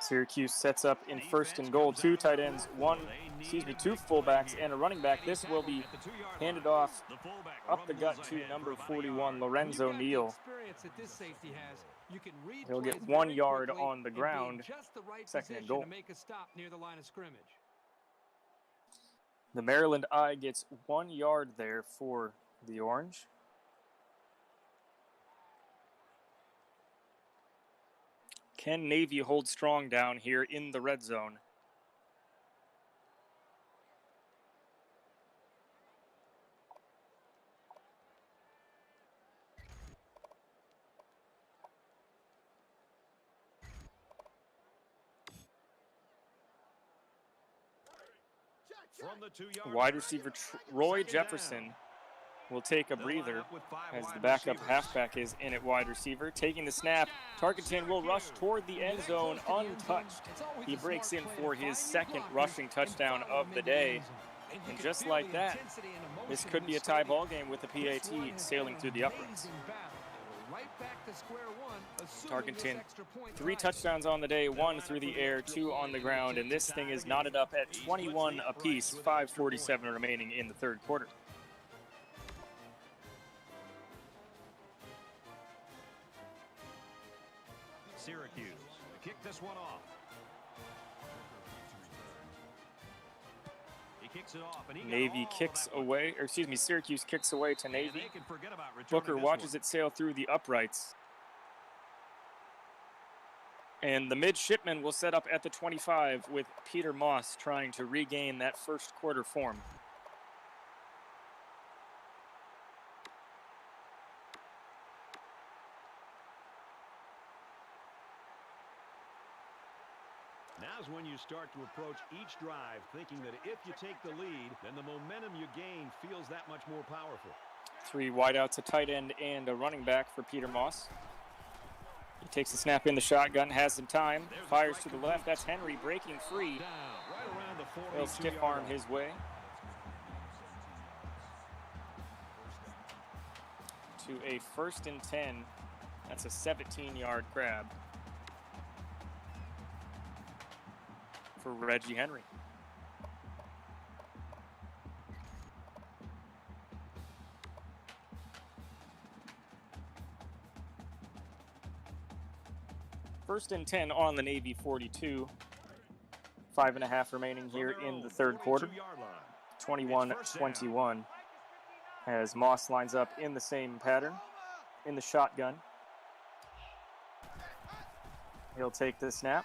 Syracuse sets up in first and goal. 2 tight ends, 2 fullbacks, and a running back. This will be handed off up the gut to number 41, Lorenzo Neal. He'll get 1 yard on the ground, second and goal. The Maryland Eye gets 1 yard there for the Orange. Can Navy hold strong down here in the red zone? From the 2-yard Wide receiver Roy Jefferson will take a breather as the backup halfback is in at wide receiver. Taking the snap, Tarkenton will rush toward the end zone untouched. He breaks in for his second rushing touchdown of the day. And just like that, this could be a tie ball game with the PAT sailing through the uprights. Tarkenton, 3 touchdowns on the day, 1 through the air, 2 on the ground, and this thing is knotted up at 21 apiece, 5:47 remaining in the third quarter. Syracuse to kick this one off. He kicks it off, and Navy kicks away, or excuse me, Syracuse kicks away to Navy. Booker watches it sail through the uprights. And the midshipman will set up at the 25 with Peter Moss trying to regain that first quarter form. Now's when you start to approach each drive thinking that if you take the lead, then the momentum you gain feels that much more powerful. 3 wideouts, a tight end, and a running back for Peter Moss. He takes the snap in the shotgun, has some time, fires to the left. That's Henry breaking free. He'll stiff arm his way to a 1st and 10. That's a 17-yard grab for Reggie Henry. First and 10 on the Navy 42. 5.5 remaining here in the third quarter. 21-21 as Moss lines up in the same pattern in the shotgun. He'll take the snap.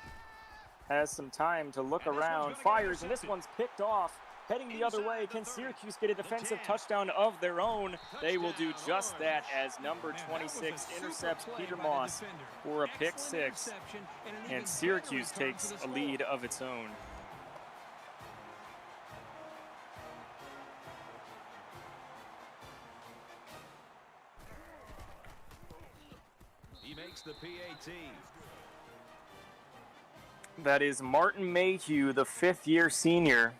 Has some time to look around, fires, and this one's picked off. Heading the other way, can Syracuse get a defensive touchdown of their own? They will do just that as number 26 intercepts Peter Moss for a pick 6, and Syracuse takes a lead of its own. He makes the PAT. That is Martin Mayhew, the fifth-year senior,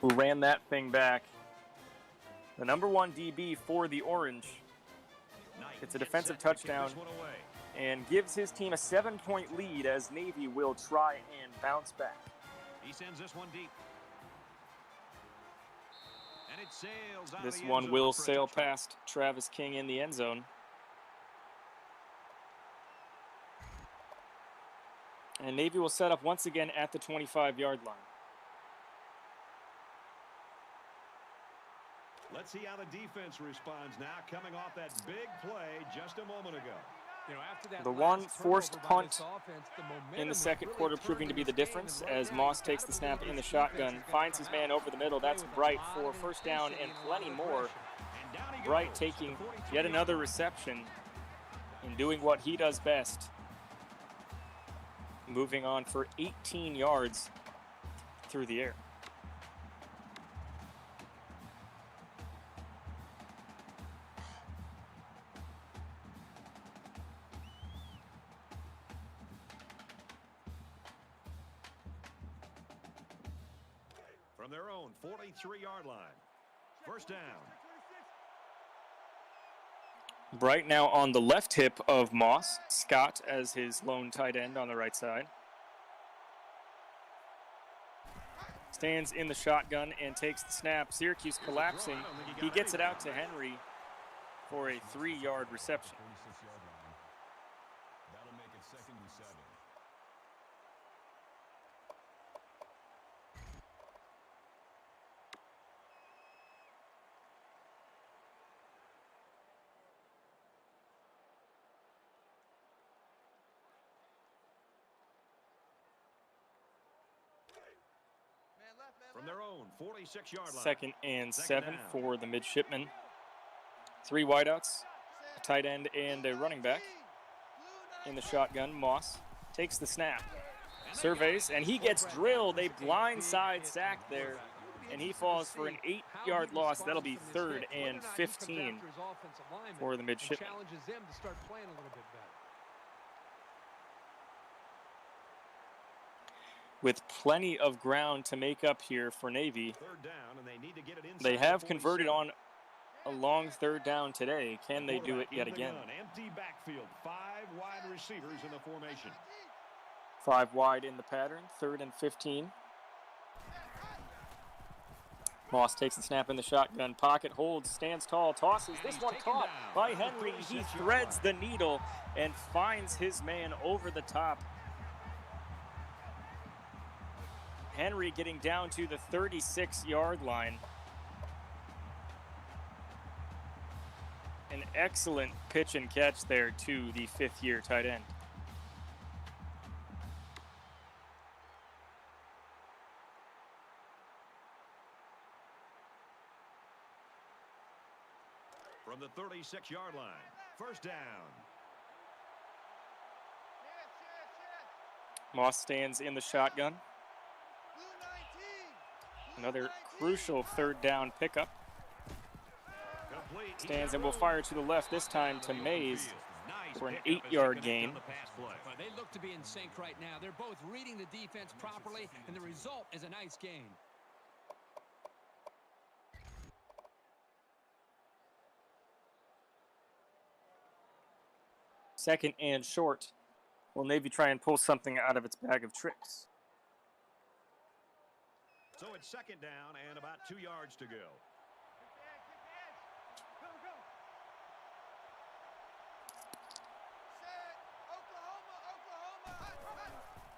who ran that thing back. The number one DB for the Orange. It's a defensive touchdown and gives his team a 7-point lead as Navy will try and bounce back. He sends this one deep. And it sails out This of the one end will zone for a sail touchdown. past Travis King in the end zone. And Navy will set up once again at the 25-yard line. Let's see how the defense responds now, coming off that big play just a moment ago. You know, after that The last one turnover forced by punt this offense, the momentum in the has second really quarter turned proving to in be the this game, difference and right as now, Moss you takes gotta the snap believe in the this defense shotgun, is gonna finds come his man out over the middle. play That's with a Bright lot for of first down intensity and a lot plenty of more. aggression. And down he Bright goes taking to the 43 yet another yard line. reception and doing what he does best. Moving on for 18 yards through the air. From their own 43-yard line. First down. Bright now on the left hip of Moss. Scott as his lone tight end on the right side. Stands in the shotgun and takes the snap. Syracuse collapsing. He gets it out to Henry for a 3-yard reception. That'll make it 2nd and 7. From their own 46-yard line. 2nd and Second 7 down. for the midshipmen. 3 wideouts, a tight end and a running back. In the shotgun, Moss takes the snap, surveys, and he gets drilled. A blindside sack there, and he falls for an 8-yard loss. That'll be 3rd and 15 for the midshipmen. Challenges them to start playing a little bit better. With plenty of ground to make up here for Navy. 3rd down, and they need to get it inside They have the converted 47. on a long 3rd down today. Can they do it Quarterback in yet the again? gun. Empty backfield. 5 wide receivers in the formation. 5 wide in the pattern, 3rd and 15. Moss takes the snap in the shotgun. Pocket holds, stands tall, tosses. This one caught by Henry. He threads the needle and finds his man over the top. Henry getting down to the 36-yard line. An excellent pitch and catch there to the 5th-year tight end. From the 36-yard line. First down. Moss stands in the shotgun. Another crucial 3rd down pickup. Complete. Stands and will fire to the left, this time to Mays for an 8-yard gain. Well, they look to be in sync right now. They're both reading the defense properly, and the result is a nice gain. Second and short. Will Navy try and pull something out of its bag of tricks? So it's 2nd down and about 2 yards to go.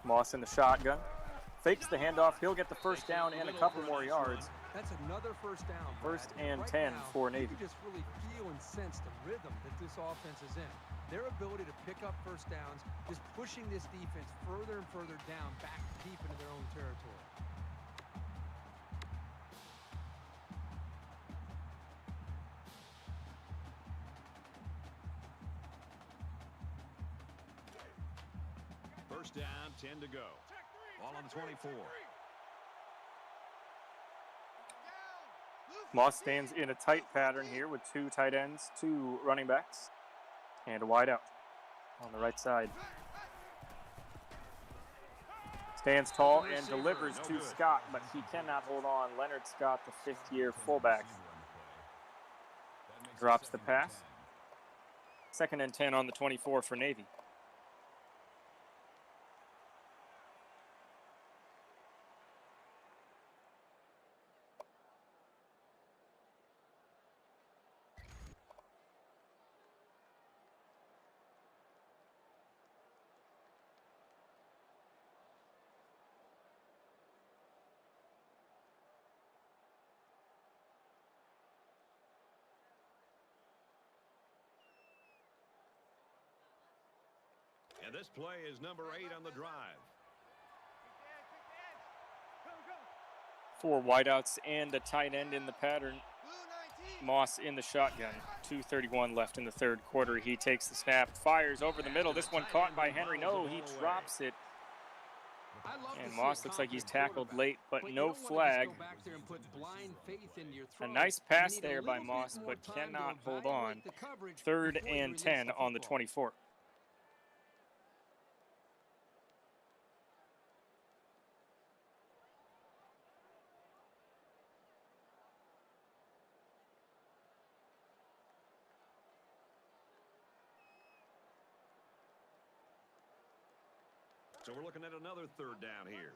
Moss in the shotgun. Fakes the handoff. He'll get the first down and a couple more yards. That's another first down. Brad. 1st and Right 10 now, for you Navy. can just really feel and sense the rhythm that this offense is in. Their ability to pick up first downs, just pushing this defense further and further down, back deep into their own territory. First down, 10 to go. Ball on the 24. Moss stands in a tight pattern here with 2 tight ends, 2 running backs, and a wide out on the right side. Stands tall and delivers to Scott, but he cannot hold on. Leonard Scott, the fifth-year fullback, drops the pass. 2nd and 10 on the 24 for Navy. And this play is number 8 on the drive. 4 wideouts and a tight end in the pattern. Moss in the shotgun. 2:31 left in the 3rd quarter. He takes the snap, fires over the middle. This one caught by Henry. No, he drops it. And Moss looks like he's tackled late, but no flag. A nice pass there by Moss, but cannot hold on. 3rd and 10 on the 24. So we're looking at another 3rd down here.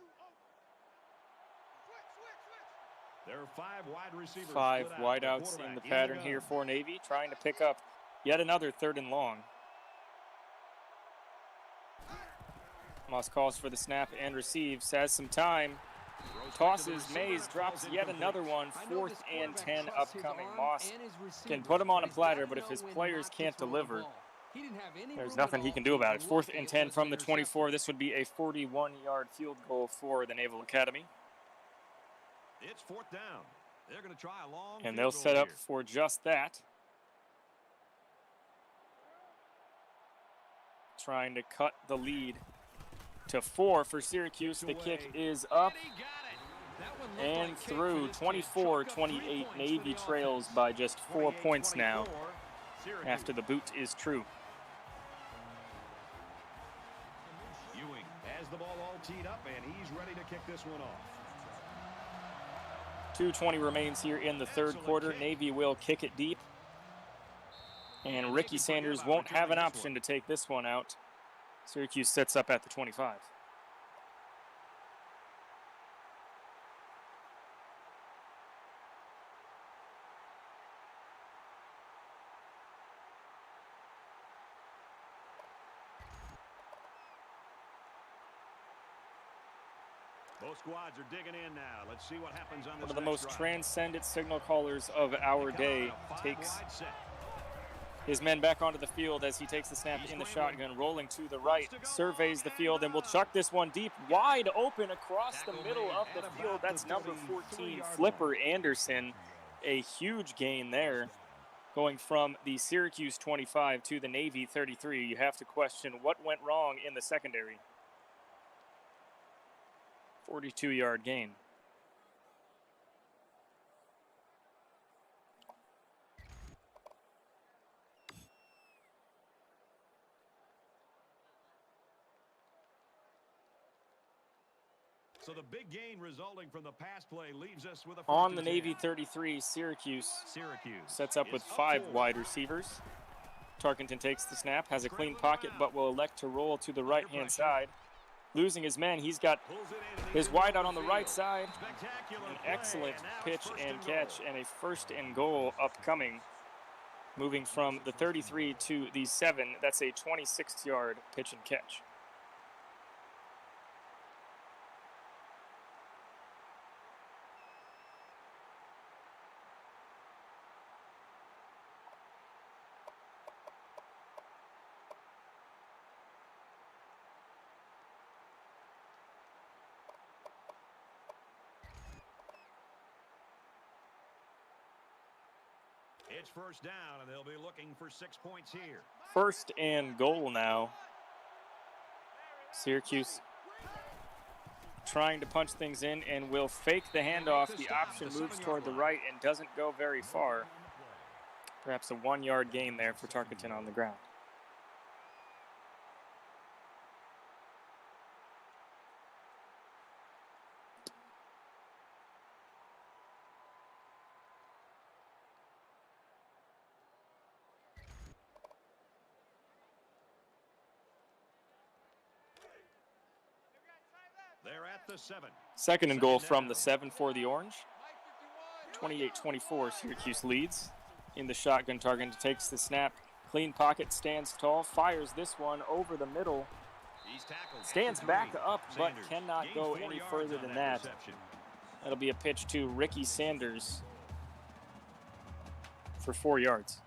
There are 5 wide receivers. 5 wideouts in the pattern here for Navy, trying to pick up yet another 3rd and long. Moss calls for the snap and receives, has some time. Tosses, Mays drops yet another one. 4th and 10 upcoming. Moss can put him on a platter, but if his players can't deliver, there's nothing he can do about it. 4th and 10 from the 24. This would be a 41-yard field goal for the Naval Academy. It's 4th down. They're going to try a long and they'll set up for just that. Trying to cut the lead to 4 for Syracuse. The kick is up and through. 24-28. Navy trails by just 4 points now after the boot is true. Ewing has the ball all teed up, and he's ready to kick this one off. 2:20 remains here in the 3rd quarter. Navy will kick it deep. And Ricky Sanders won't have an option to take this one out. Syracuse sets up at the 25. Both squads are digging in now. Let's see what happens on this. One of the most transcendent signal callers of our day takes his men back onto the field as he takes the snap in the shotgun, rolling to the right, surveys the field, and will chuck this one deep, wide open across the middle of the field. That's number 14, Flipper Anderson. A huge gain there, going from the Syracuse 25 to the Navy 33. You have to question what went wrong in the secondary. 42-yard gain. So the big gain resulting from the pass play leaves us with a on the Navy 33. Syracuse sets up with 5 wide receivers. Tarkenton takes the snap, has a clean pocket, but will elect to roll to the right-hand side. Losing his men, he's got his wideout on the right side. An excellent pitch and catch, and a 1st and goal upcoming. Moving from the 33 to the 7, that's a 26-yard pitch and catch. It's 1st down, and they'll be looking for 6 points here. 1st and goal now. Syracuse trying to punch things in and will fake the handoff. The option moves toward the right and doesn't go very far. Perhaps a 1-yard gain there for Tarkenton on the ground. They're at the 7. Second and goal from the 7 for the Orange. 28-24, Syracuse leads. In the shotgun, Tarkenton takes the snap. Clean pocket, stands tall, fires this one over the middle. Stands back up, but cannot go any further than that. That'll be a pitch to Ricky Sanders for 4 yards.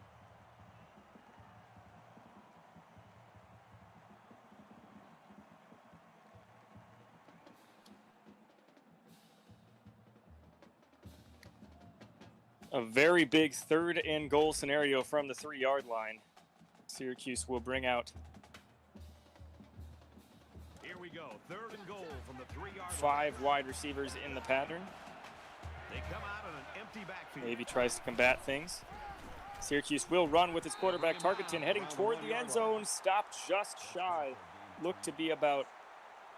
A very big third and goal scenario from the 3-yard line. Syracuse will bring out Here we go. Third and goal from the 3-yard line. 5 wide receivers in the pattern. They come out on an empty backfield. Navy tries to combat things. Syracuse will run with its quarterback, Tarkenton, heading toward the end zone. Stopped just shy. Looked to be about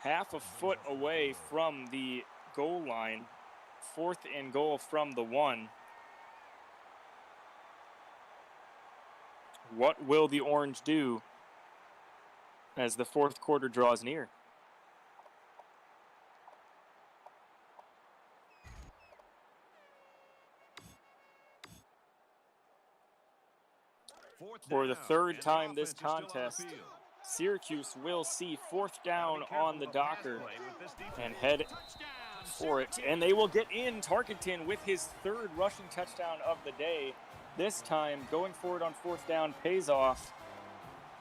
half a foot away from the goal line. 4th and goal from the 1. What will the Orange do as the 4th quarter draws near? For the 3rd time this contest, Syracuse will see 4th down on the Docker and head for it. And they will get in. Tarkenton with his 3rd rushing touchdown of the day. This time, going forward on 4th down pays off.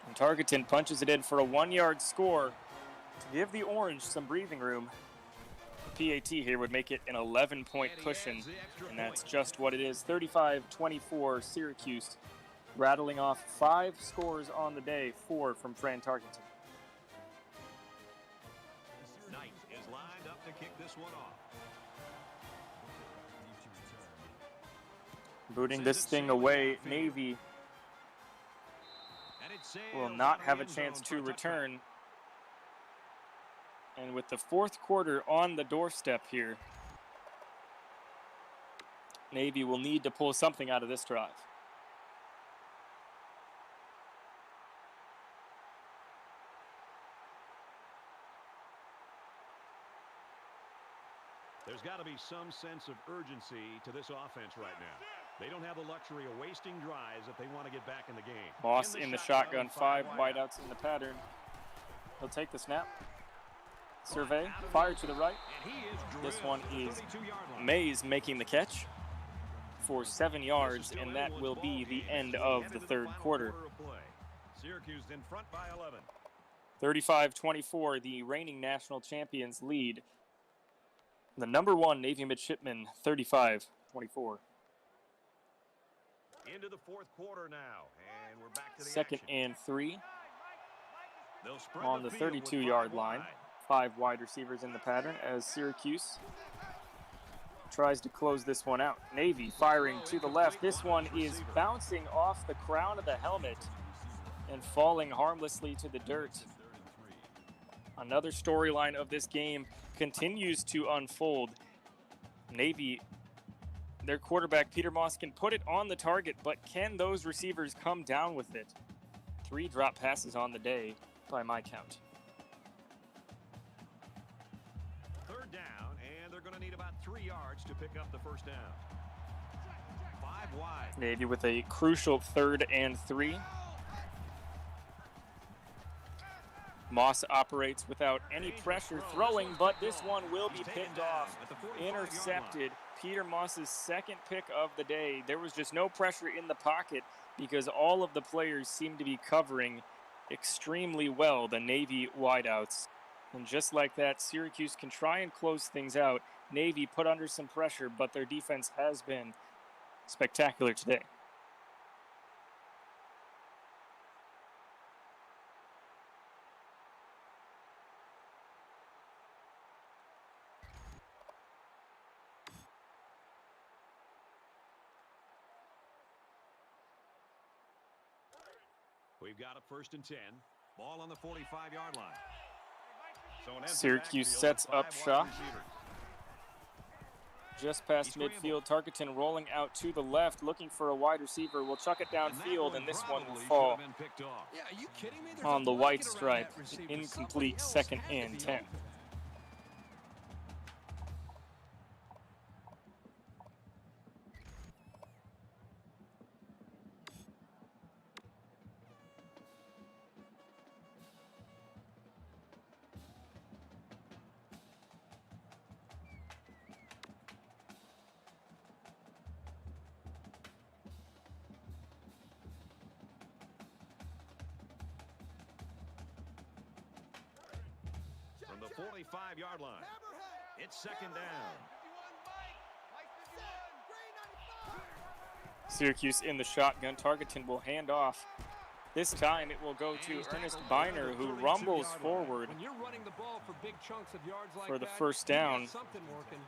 And Tarkenton punches it in for a 1-yard score to give the Orange some breathing room. The PAT here would make it an 11-point cushion, and that's just what it is. 35-24, Syracuse rattling off 5 scores on the day, 4 from Fran Tarkenton. Knight is lined up to kick this one off. Booting this thing away, Navy will not have a chance to return. And with the 4th quarter on the doorstep here, Navy will need to pull something out of this drive. There's got to be some sense of urgency to this offense right now. They don't have the luxury of wasting drives if they want to get back in the game. Moss in the shotgun, 5 wideouts in the pattern. He'll take the snap. Survey, fire to the right. This one is Mays making the catch for 7 yards, and that will be the end of the 3rd quarter. Syracuse in front by 11. 35-24, the reigning national champions lead. The number 1 Navy midshipmen, 35-24. Into the 4th quarter now, and we're back to the 2nd action. and 3 They'll spread on the field with 32-yard 5 line. wide. 5 wide receivers in the pattern as Syracuse tries to close this one out. Navy firing to the left. This one is bouncing off the crown of the helmet and falling harmlessly to the dirt. Another storyline of this game continues to unfold. Navy, their quarterback, Peter Moss, can put it on the target, but can those receivers come down with it? 3 drop passes on the day by my count. 3rd down, and they're going to need about 3 yards to pick up the 1st down. 5 wide. Navy with a crucial 3rd and 3. Moss operates without any pressure throwing, but this one will be picked off. Intercepted. Peter Moss's 2nd pick of the day. There was just no pressure in the pocket because all of the players seemed to be covering extremely well the Navy wideouts. And just like that, Syracuse can try and close things out. Navy put under some pressure, but their defense has been spectacular today. We've got a 1st and 10. Ball on the 45-yard line. So an empty Syracuse backfield sets with up 5 shop. wide receivers. Just past midfield, Tarkenton rolling out to the left, looking for a wide receiver. Will chuck it downfield, and this one will fall Yeah, are you kidding me? There's on a the white blanket around stripe. that receiver. Incomplete Somebody else 2nd had to and be 10. open. 45-yard line. It's second down. Syracuse in the shotgun. Tarkenton will hand off. This time it will go to Ernest Biner, who rumbles forward When you're running the ball for big chunks of yards like for the that, first you got down. something working.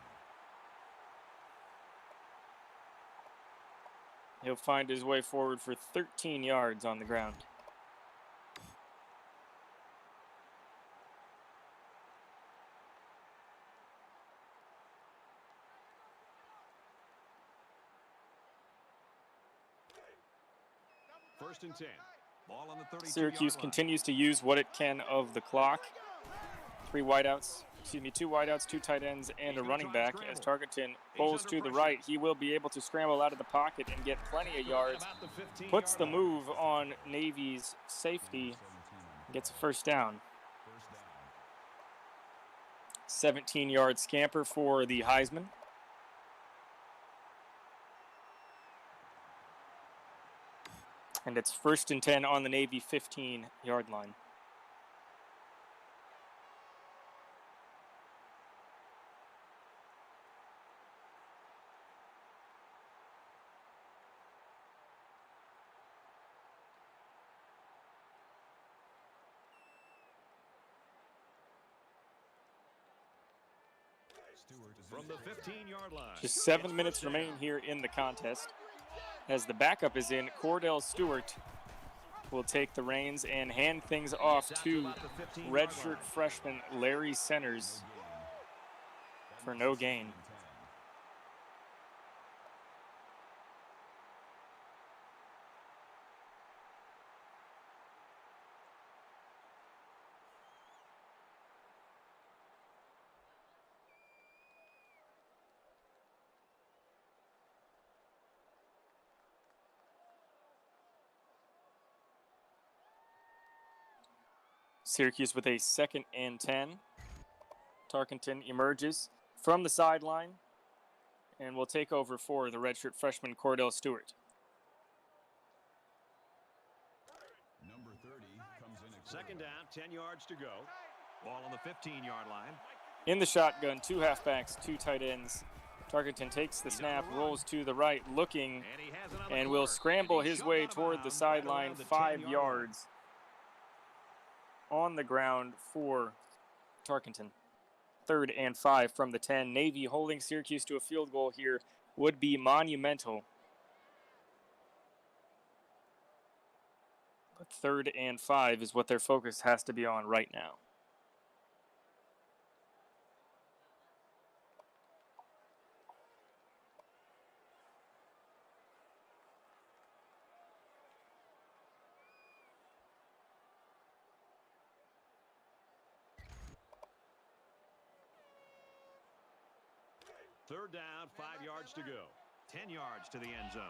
He'll find his way forward for 13 yards on the ground. First and 10. Ball on the 32-yard Syracuse line. continues to use what it can of the clock. Two wideouts, two tight ends, and a running back. As Tarkenton bowls to the right, he will be able to scramble out of the pocket and get plenty of yards. Puts the move on Navy's safety, gets a first down. 17-yard scamper for the Heisman. And it's first and 10 on the Navy 15-yard line. From the 15-yard line. Just 7 minutes remain here in the contest. As the backup is in, Cordell Stewart will take the reins and hand things off to redshirt freshman Larry Centers for no gain. Syracuse with a second and 10. Tarkenton emerges from the sideline and will take over for the redshirt freshman Cordell Stewart. Number 30 comes in. Second down, 10 yards to go. Ball on the 15-yard line. In the shotgun, two halfbacks, two tight ends. Tarkenton takes the snap, rolls to the right, looking, and will scramble his way toward the sideline, 5 yards on the ground for Tarkenton. 3rd and 5 from the 10. Navy holding Syracuse to a field goal here would be monumental. But 3rd and 5 is what their focus has to be on right now. Third down, 5 yards to go. 10 yards to the end zone.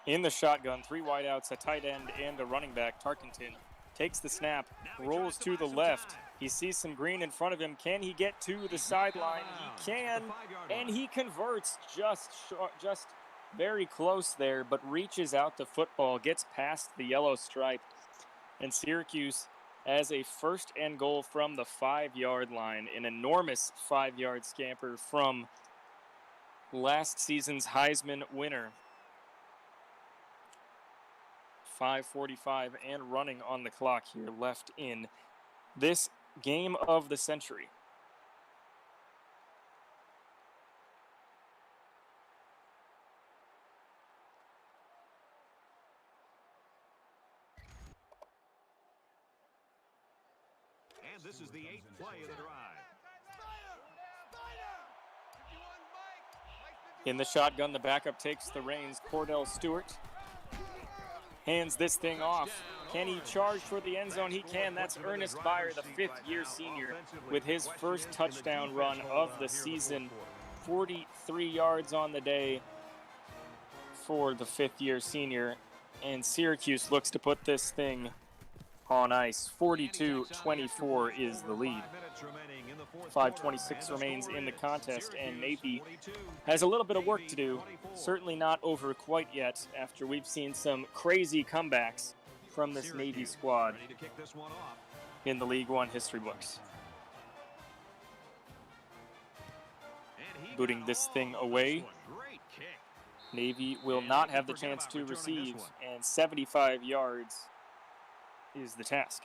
In the shotgun, 3 wideouts, a tight end, and a running back. Tarkenton takes the snap, rolls to the left. He sees some green in front of him. Can he get to the sideline? He can, and he converts just very close there, but reaches out the football, gets past the yellow stripe. And Syracuse as a first and goal from the 5-yard line. An enormous 5-yard scamper from last season's Heisman winner. 5:45 and running on the clock here left in this game of the century. And this is the 8th play of the drive. In the shotgun, the backup takes the reins. Cordell Stewart hands this thing off. Can he charge for the end zone? He can. That's Ernest Byer, the 5th-year senior, with his first touchdown run of the season. 43 yards on the day for the 5th-year senior. And Syracuse looks to put this thing on ice. 42-24 is the lead. 5:26 remains in the contest, and Navy has a little bit of work to do. Certainly not over quite yet after we've seen some crazy comebacks from this Navy squad Ready to kick this one off. in the League One history books. And he Booting got this all thing of away. this one. Great kick. Navy will And not they have the forget chance about to returning this receive, one. and 75 yards is the task.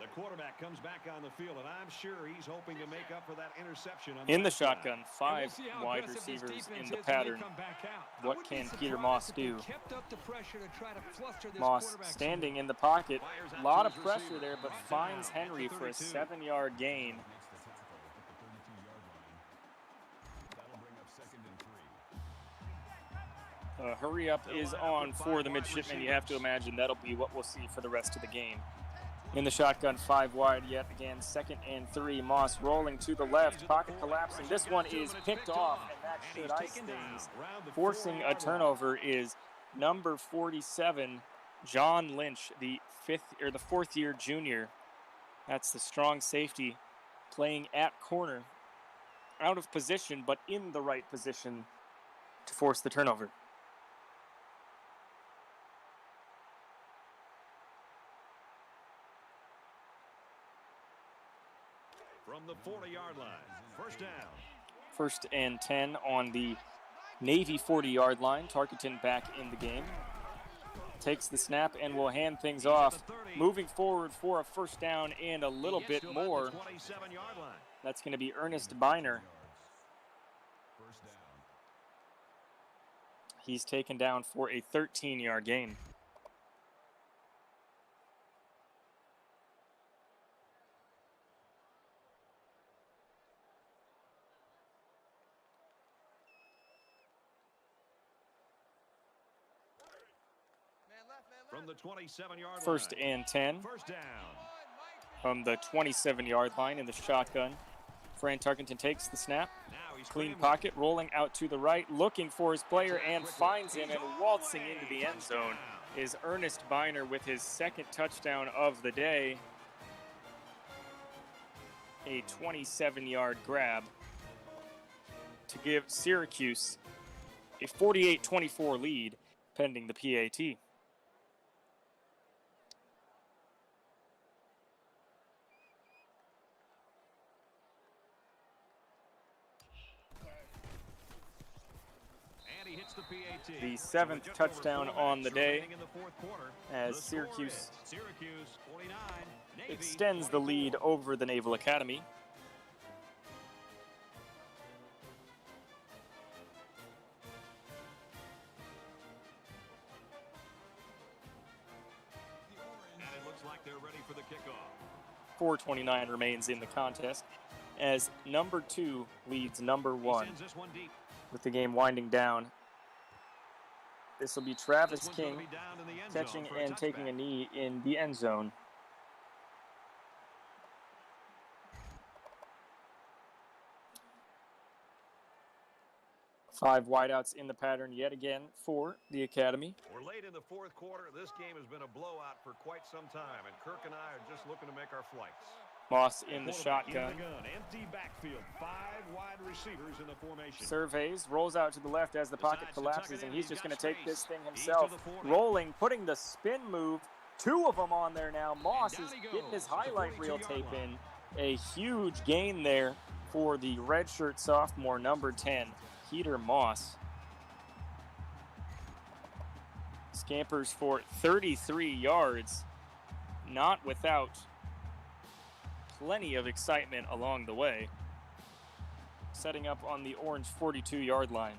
The quarterback comes back on the field, and I'm sure he's hoping to make up for that interception. In the last drive. shotgun, And 5 we'll see how wide aggressive this receivers defense in the is when they pattern. come back out. I What wouldn't be can surprised Peter Moss if they do? kept up the pressure to try to fluster this Moss quarterback standing in the pocket. Fires A out lot to of his pressure receiver. there, but Brought finds down at Henry the for a 32. 7-yard gain. Hurry up is on for the midshipmen. You have to imagine that'll be what we'll see for the rest of the game. In the shotgun, 5 wide yet again. 2nd and 3. Moss rolling to the left. Pocket collapsing. This one is picked off, and that should ice things. Forcing a turnover is number 47, John Lynch, the 4th-year junior. That's the strong safety playing at corner. Out of position, but in the right position to force the turnover. From the 40-yard line, first down. 1st and 10 on the Navy 40-yard line. Tarkenton back in the game. Takes the snap and will hand things off. Moving forward for a first down and a little bit more. That's going to be Ernest Biner. He's taken down for a 13-yard gain. From the 27-yard line. 1st and 10 First down. from the 27-yard line in the shotgun. Fran Tarkenton takes the snap. Now he's Clean scrambling. pocket, rolling out to the right, looking for his player and finds him, and waltzing into the end zone is Ernest Biner with his 2nd touchdown of the day. A 27-yard grab to give Syracuse a 48-24 lead pending the PAT. And he hits the PAT. The 7th Just touchdown over 4 on the minutes day remaining in the fourth quarter. as The score Syracuse is Syracuse 49, Navy extends the 24. lead over the Naval Academy. And it looks like they're ready for the kickoff. 4:29 remains in the contest as number 2 leads number He 1 sends this one deep. with the game winding down. This will be Travis This one's gonna King be down in the end zone catching for a and taking a touchback. knee in the end zone. Five wideouts in the pattern yet again for the Academy. We're late in the fourth quarter. This game has been a blowout for quite some time, and Kirk and I are just looking to make our flights. Moss in the Quarterback shotgun. In the gun. Empty backfield. 5 wide receivers in the formation. Surveys, rolls out to the left as the pocket Decides to tuck collapses, it and in. he's He's just got going to take space. this thing He's himself. to the 40. Rolling, putting the spin move. 2 of them on there now. Moss down is he getting his goes at the highlight reel 42-yard tape line. in. A huge gain there for the redshirt sophomore, number 10, Peter Moss. Scampers for 33 yards, not without plenty of excitement along the way. Setting up on the orange 42-yard line.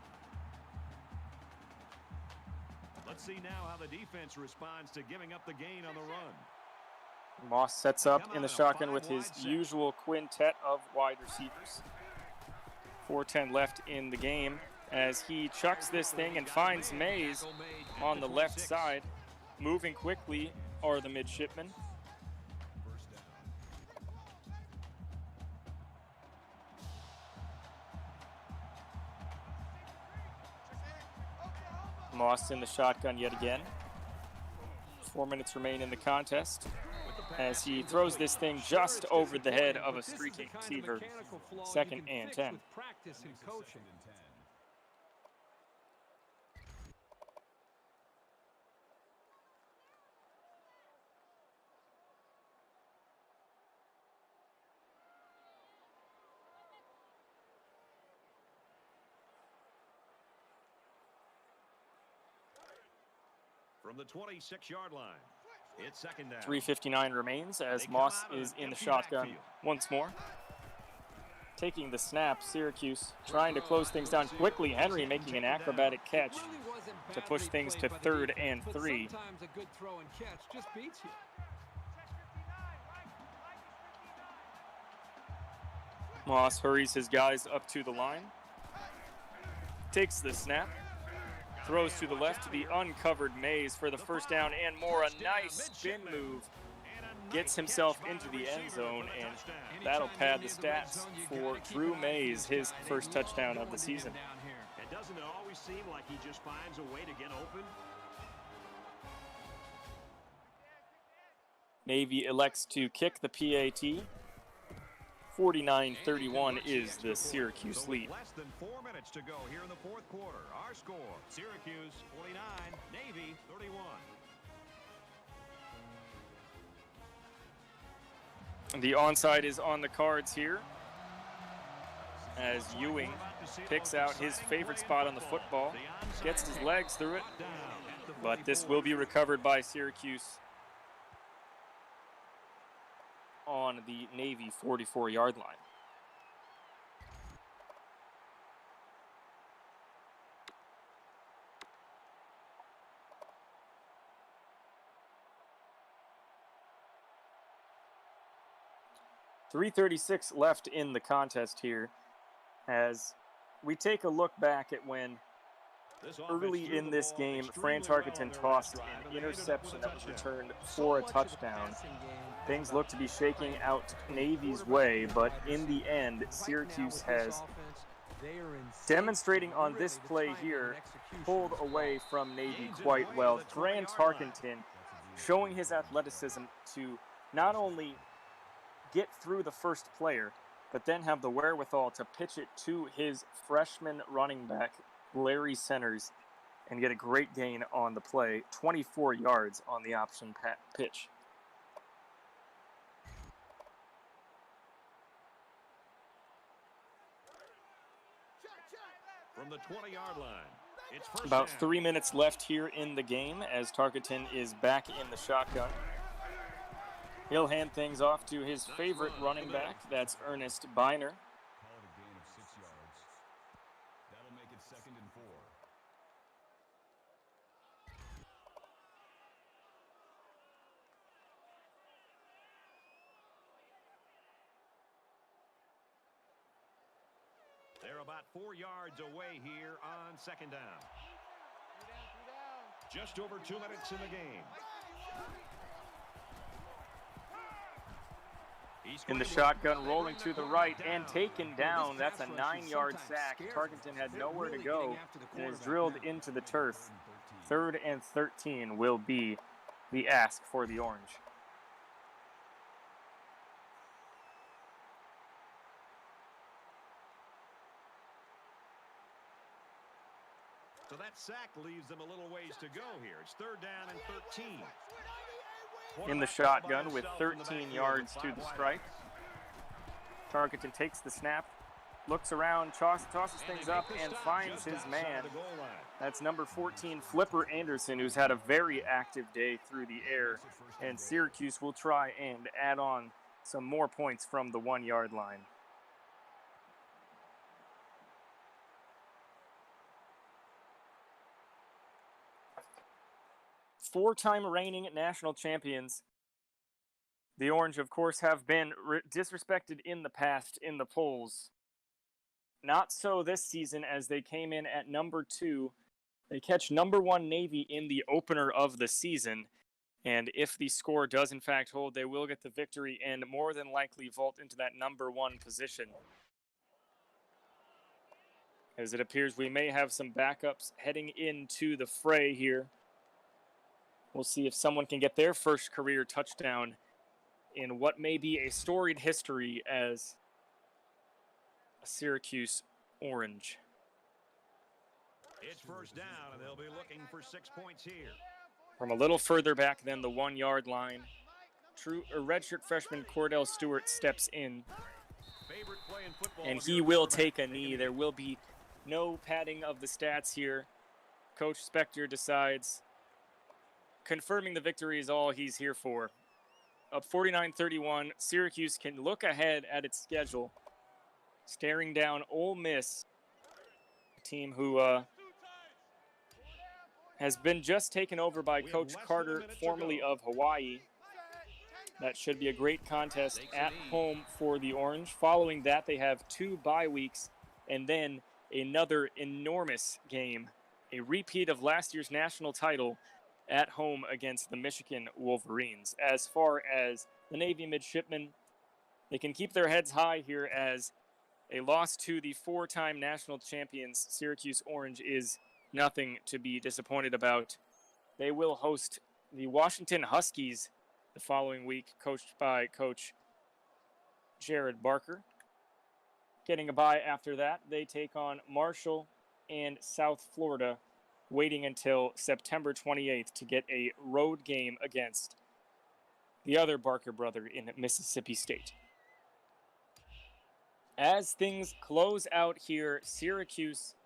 Let's see now how the defense responds to giving up the gain on the run. Moss sets up in the shotgun with his usual quintet of wide receivers. 4:10 left in the game as he chucks this thing and finds Mays on the left side. Moving quickly are the midshipmen. Moss in the shotgun yet again 4 minutes remain in the contest as he throws this thing just over the head of a streaking receiver. 2nd and 10. Practice and coaching. From the 26-yard line, it's 2nd down. 3:59 remains as Moss is in the shotgun once more. Taking the snap, Syracuse trying to close things down quickly. Henry making an acrobatic catch to push things to 3rd and 3. Sometimes a good throw and catch just beats you. Moss hurries his guys up to the line. Takes the snap. Throws to the left to the uncovered Mays for the 1st down and more. A nice spin move. Gets himself into the end zone, and that'll pad the stats for Drew Mays, his 1st touchdown of the season. And doesn't it always seem like he just finds a way to get open? Navy elects to kick the PAT. 49-31 is the Syracuse lead. Less than 4 minutes to go here in the 4th quarter. Our score, Syracuse 49, Navy 31. The onside is on the cards here as Ewing picks out his favorite spot on the football, gets his legs through it, but this will be recovered by Syracuse on the Navy 44-yard line. .336 left in the contest here as we take a look back at when early in this game Fran Tarkenton tossed an interception that was returned for a touchdown. Things look to be shaking out Navy's way, but in the end, Syracuse has, demonstrating on this play here, pulled away from Navy quite well. Fran Tarkenton showing his athleticism to not only get through the first player, but then have the wherewithal to pitch it to his freshman running back, Larry Centers, and get a great gain on the play, 24 yards on the option pitch. From the 20-yard line, it's about 3 minutes left here in the game as Tarkenton is back in the shotgun. He'll hand things off to his favorite running back, that's Ernest Biner. Call it a gain of 6 yards. That'll make it 2nd and 4. They're about 4 yards away here on 2nd down. Just over 2 minutes in the game. In the shotgun, rolling to the right and taken down. That's a 9-yard sack. Tarkenton had nowhere to go and is drilled into the turf. 3rd and 13 will be the ask for the Orange. So that sack leaves them a little ways to go here. It's 3rd down and 13. In the shotgun with 13 yards to the strike. Tarkenton takes the snap, looks around, tosses things up, and finds his man. That's number 14, Flipper Anderson, who's had a very active day through the air. And Syracuse will try and add on some more points from the 1-yard line. Four-time reigning national champions. The Orange, of course, have been disrespected in the past in the polls. Not so this season, as they came in at number 2. They catch number 1 Navy in the opener of the season. And if the score does in fact hold, they will get the victory and more than likely vault into that number 1 position. As it appears we may have some backups heading into the fray here. We'll see if someone can get their first career touchdown in what may be a storied history as a Syracuse Orange. It's first down, and they'll be looking for 6 points here. From a little further back than the 1 yard line, redshirt freshman Cordell Stewart steps in, and he will take a knee. There will be no padding of the stats here. Coach Spectre decides confirming the victory is all he's here for. Up 49-31, Syracuse can look ahead at its schedule, staring down Ole Miss, a team who has been just taken over by Coach Carter, formerly of Hawaii. That should be a great contest at home for the Orange. Following that, they have 2 bye weeks and then another enormous game, a repeat of last year's national title at home against the Michigan Wolverines. As far as the Navy midshipmen, they can keep their heads high here as a loss to the 4-time national champions Syracuse Orange is nothing to be disappointed about. They will host the Washington Huskies the following week, coached by Coach Jared Barker. Getting a bye after that, they take on Marshall and South Florida, waiting until September 28th to get a road game against the other Barker brother in Mississippi State. As things close out here, Syracuse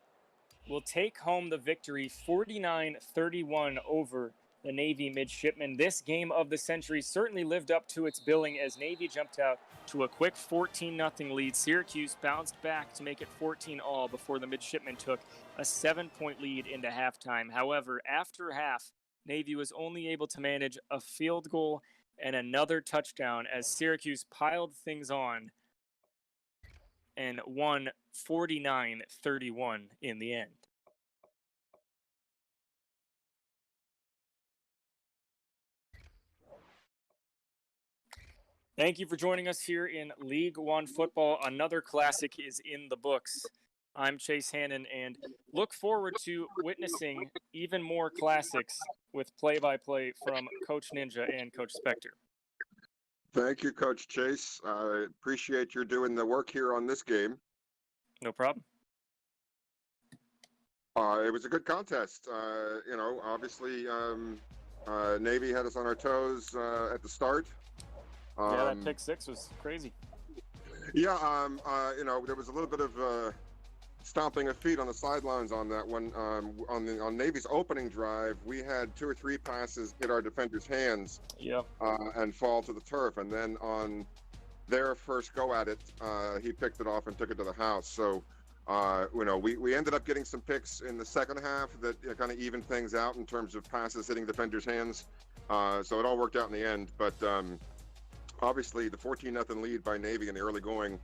will take home the victory 49-31 over the Navy midshipmen. This game of the century certainly lived up to its billing as Navy jumped out to a quick 14-0 lead. Syracuse bounced back to make it 14-all before the midshipmen took a 7-point lead into halftime. However, after half, Navy was only able to manage a field goal and another touchdown as Syracuse piled things on and won 49-31 in the end. Thank you for joining us here in League One football. Another classic is in the books. I'm Chase Hannon, and look forward to witnessing even more classics with play-by-play from Coach Ninja and Coach Spectre. Thank you, Coach Chase. I appreciate your doing the work here on this game. No problem. It was a good contest. Obviously, Navy had us on our toes at the start. Yeah, that pick six was crazy. Yeah, there was a little bit of stomping of feet on the sidelines on that one. On Navy's opening drive, we had 2 or 3 passes hit our defenders' hands, and fall to the turf. And then on their first go at it, he picked it off and took it to the house. So, we ended up getting some picks in the second half that kind of evened things out in terms of passes hitting defenders' hands. So it all worked out in the end. But obviously, the 14-0 lead by Navy in the early going,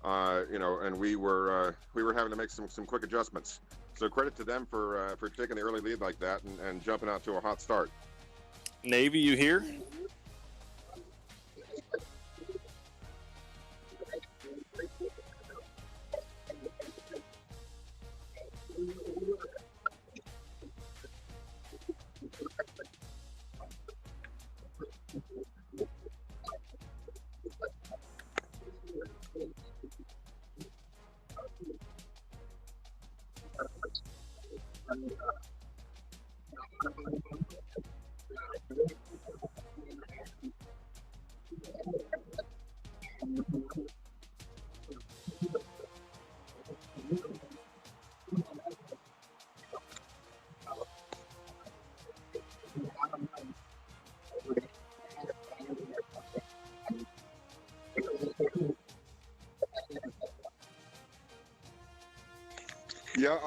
and we were having to make some quick adjustments. So credit to them for taking the early lead like that and jumping out to a hot start. Navy, you here? Yeah,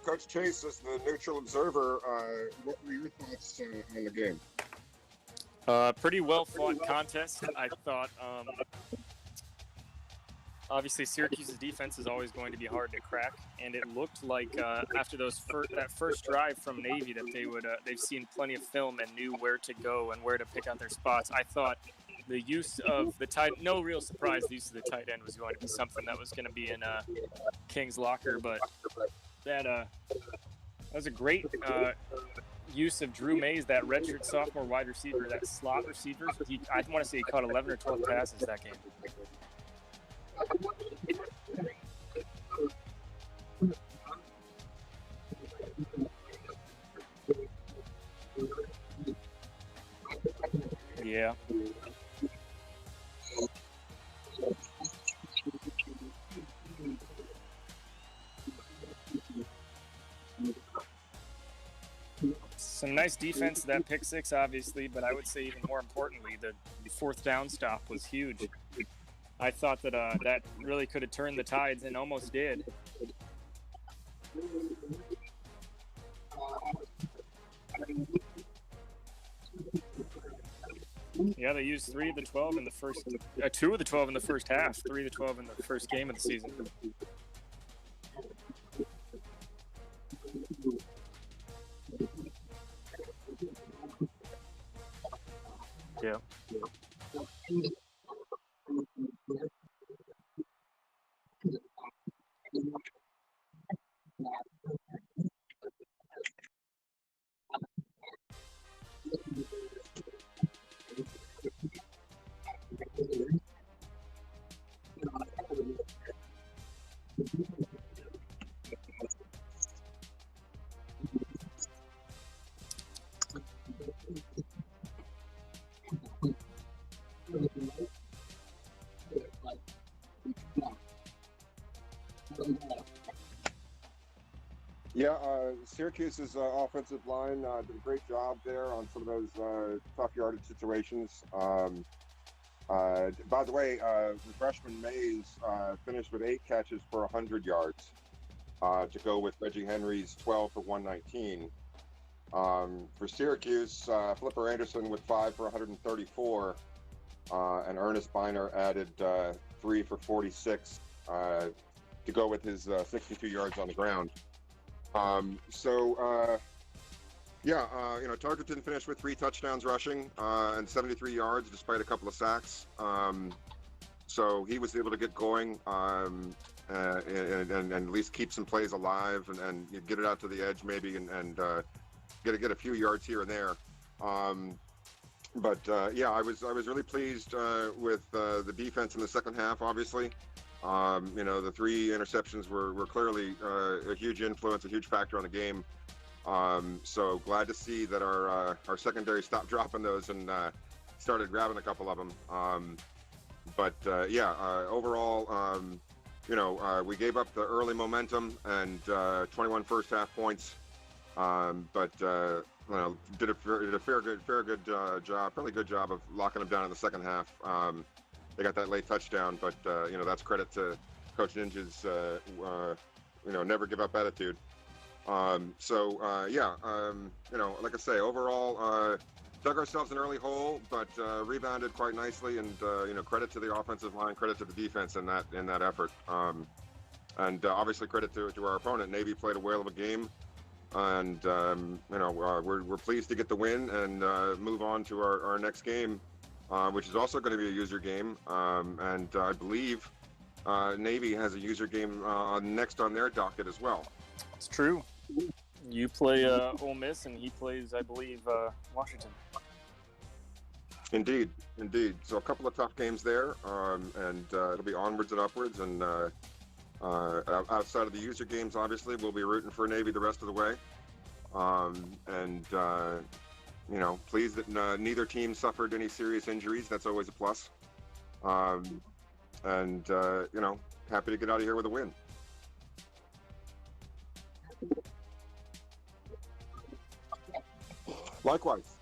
Coach Chase, as the neutral observer, what were your thoughts on the game? Pretty well-fought contest. I thought, obviously, Syracuse's defense is always going to be hard to crack, and it looked like after that first drive from Navy that they've seen plenty of film and knew where to go and where to pick out their spots. I thought the use of the tight, no real surprise, the use of the tight end was going to be something that was going to be in King's locker, but that was a great use of Drew Mays, that redshirt sophomore wide receiver, that slot receiver. I want to say he caught 11 or 12 passes that game. Yeah. Some nice defense, that pick six, obviously, but I would say even more importantly, the fourth down stop was huge. I thought that that really could have turned the tides and almost did. Yeah, they used 3 of the 12 in the first, 2 of the 12 in the first half, 3 of the 12 in the first game of the season. Yeah. Yeah, Syracuse's offensive line did a great job there on some of those tough yardage situations. By the way, the freshman Mays finished with 8 catches for 100 yards to go with Reggie Henry's 12 for 119. For Syracuse, Flipper Anderson with 5 for 134, and Ernest Biner added 3 for 46 to go with his 62 yards on the ground. Tarkenton finished with 3 touchdowns rushing and 73 yards despite a couple of sacks. So he was able to get going and at least keep some plays alive and get it out to the edge maybe and get a few yards here and there. I was really pleased with the defense in the second half. Obviously, the 3 interceptions were clearly a huge influence, a huge factor on the game. So glad to see that our secondary stopped dropping those and started grabbing a couple of them. Overall, we gave up the early momentum and 21 first half points. Did a fairly good job of locking them down in the second half. They got that late touchdown, but that's credit to Coach Ninja's never give up attitude. Like I say, overall, dug ourselves an early hole, but rebounded quite nicely, and credit to the offensive line, credit to the defense in that effort, and obviously credit to our opponent. Navy played a whale of a game, and we're pleased to get the win and move on to our next game, which is also going to be a user game, and I believe Navy has a user game next on their docket as well. It's true. You play Ole Miss, and he plays, I believe, Washington. Indeed. So a couple of tough games there, and it'll be onwards and upwards. And outside of the user games, obviously, we'll be rooting for Navy the rest of the way. Pleased that neither team suffered any serious injuries. That's always a plus. Happy to get out of here with a win. Likewise.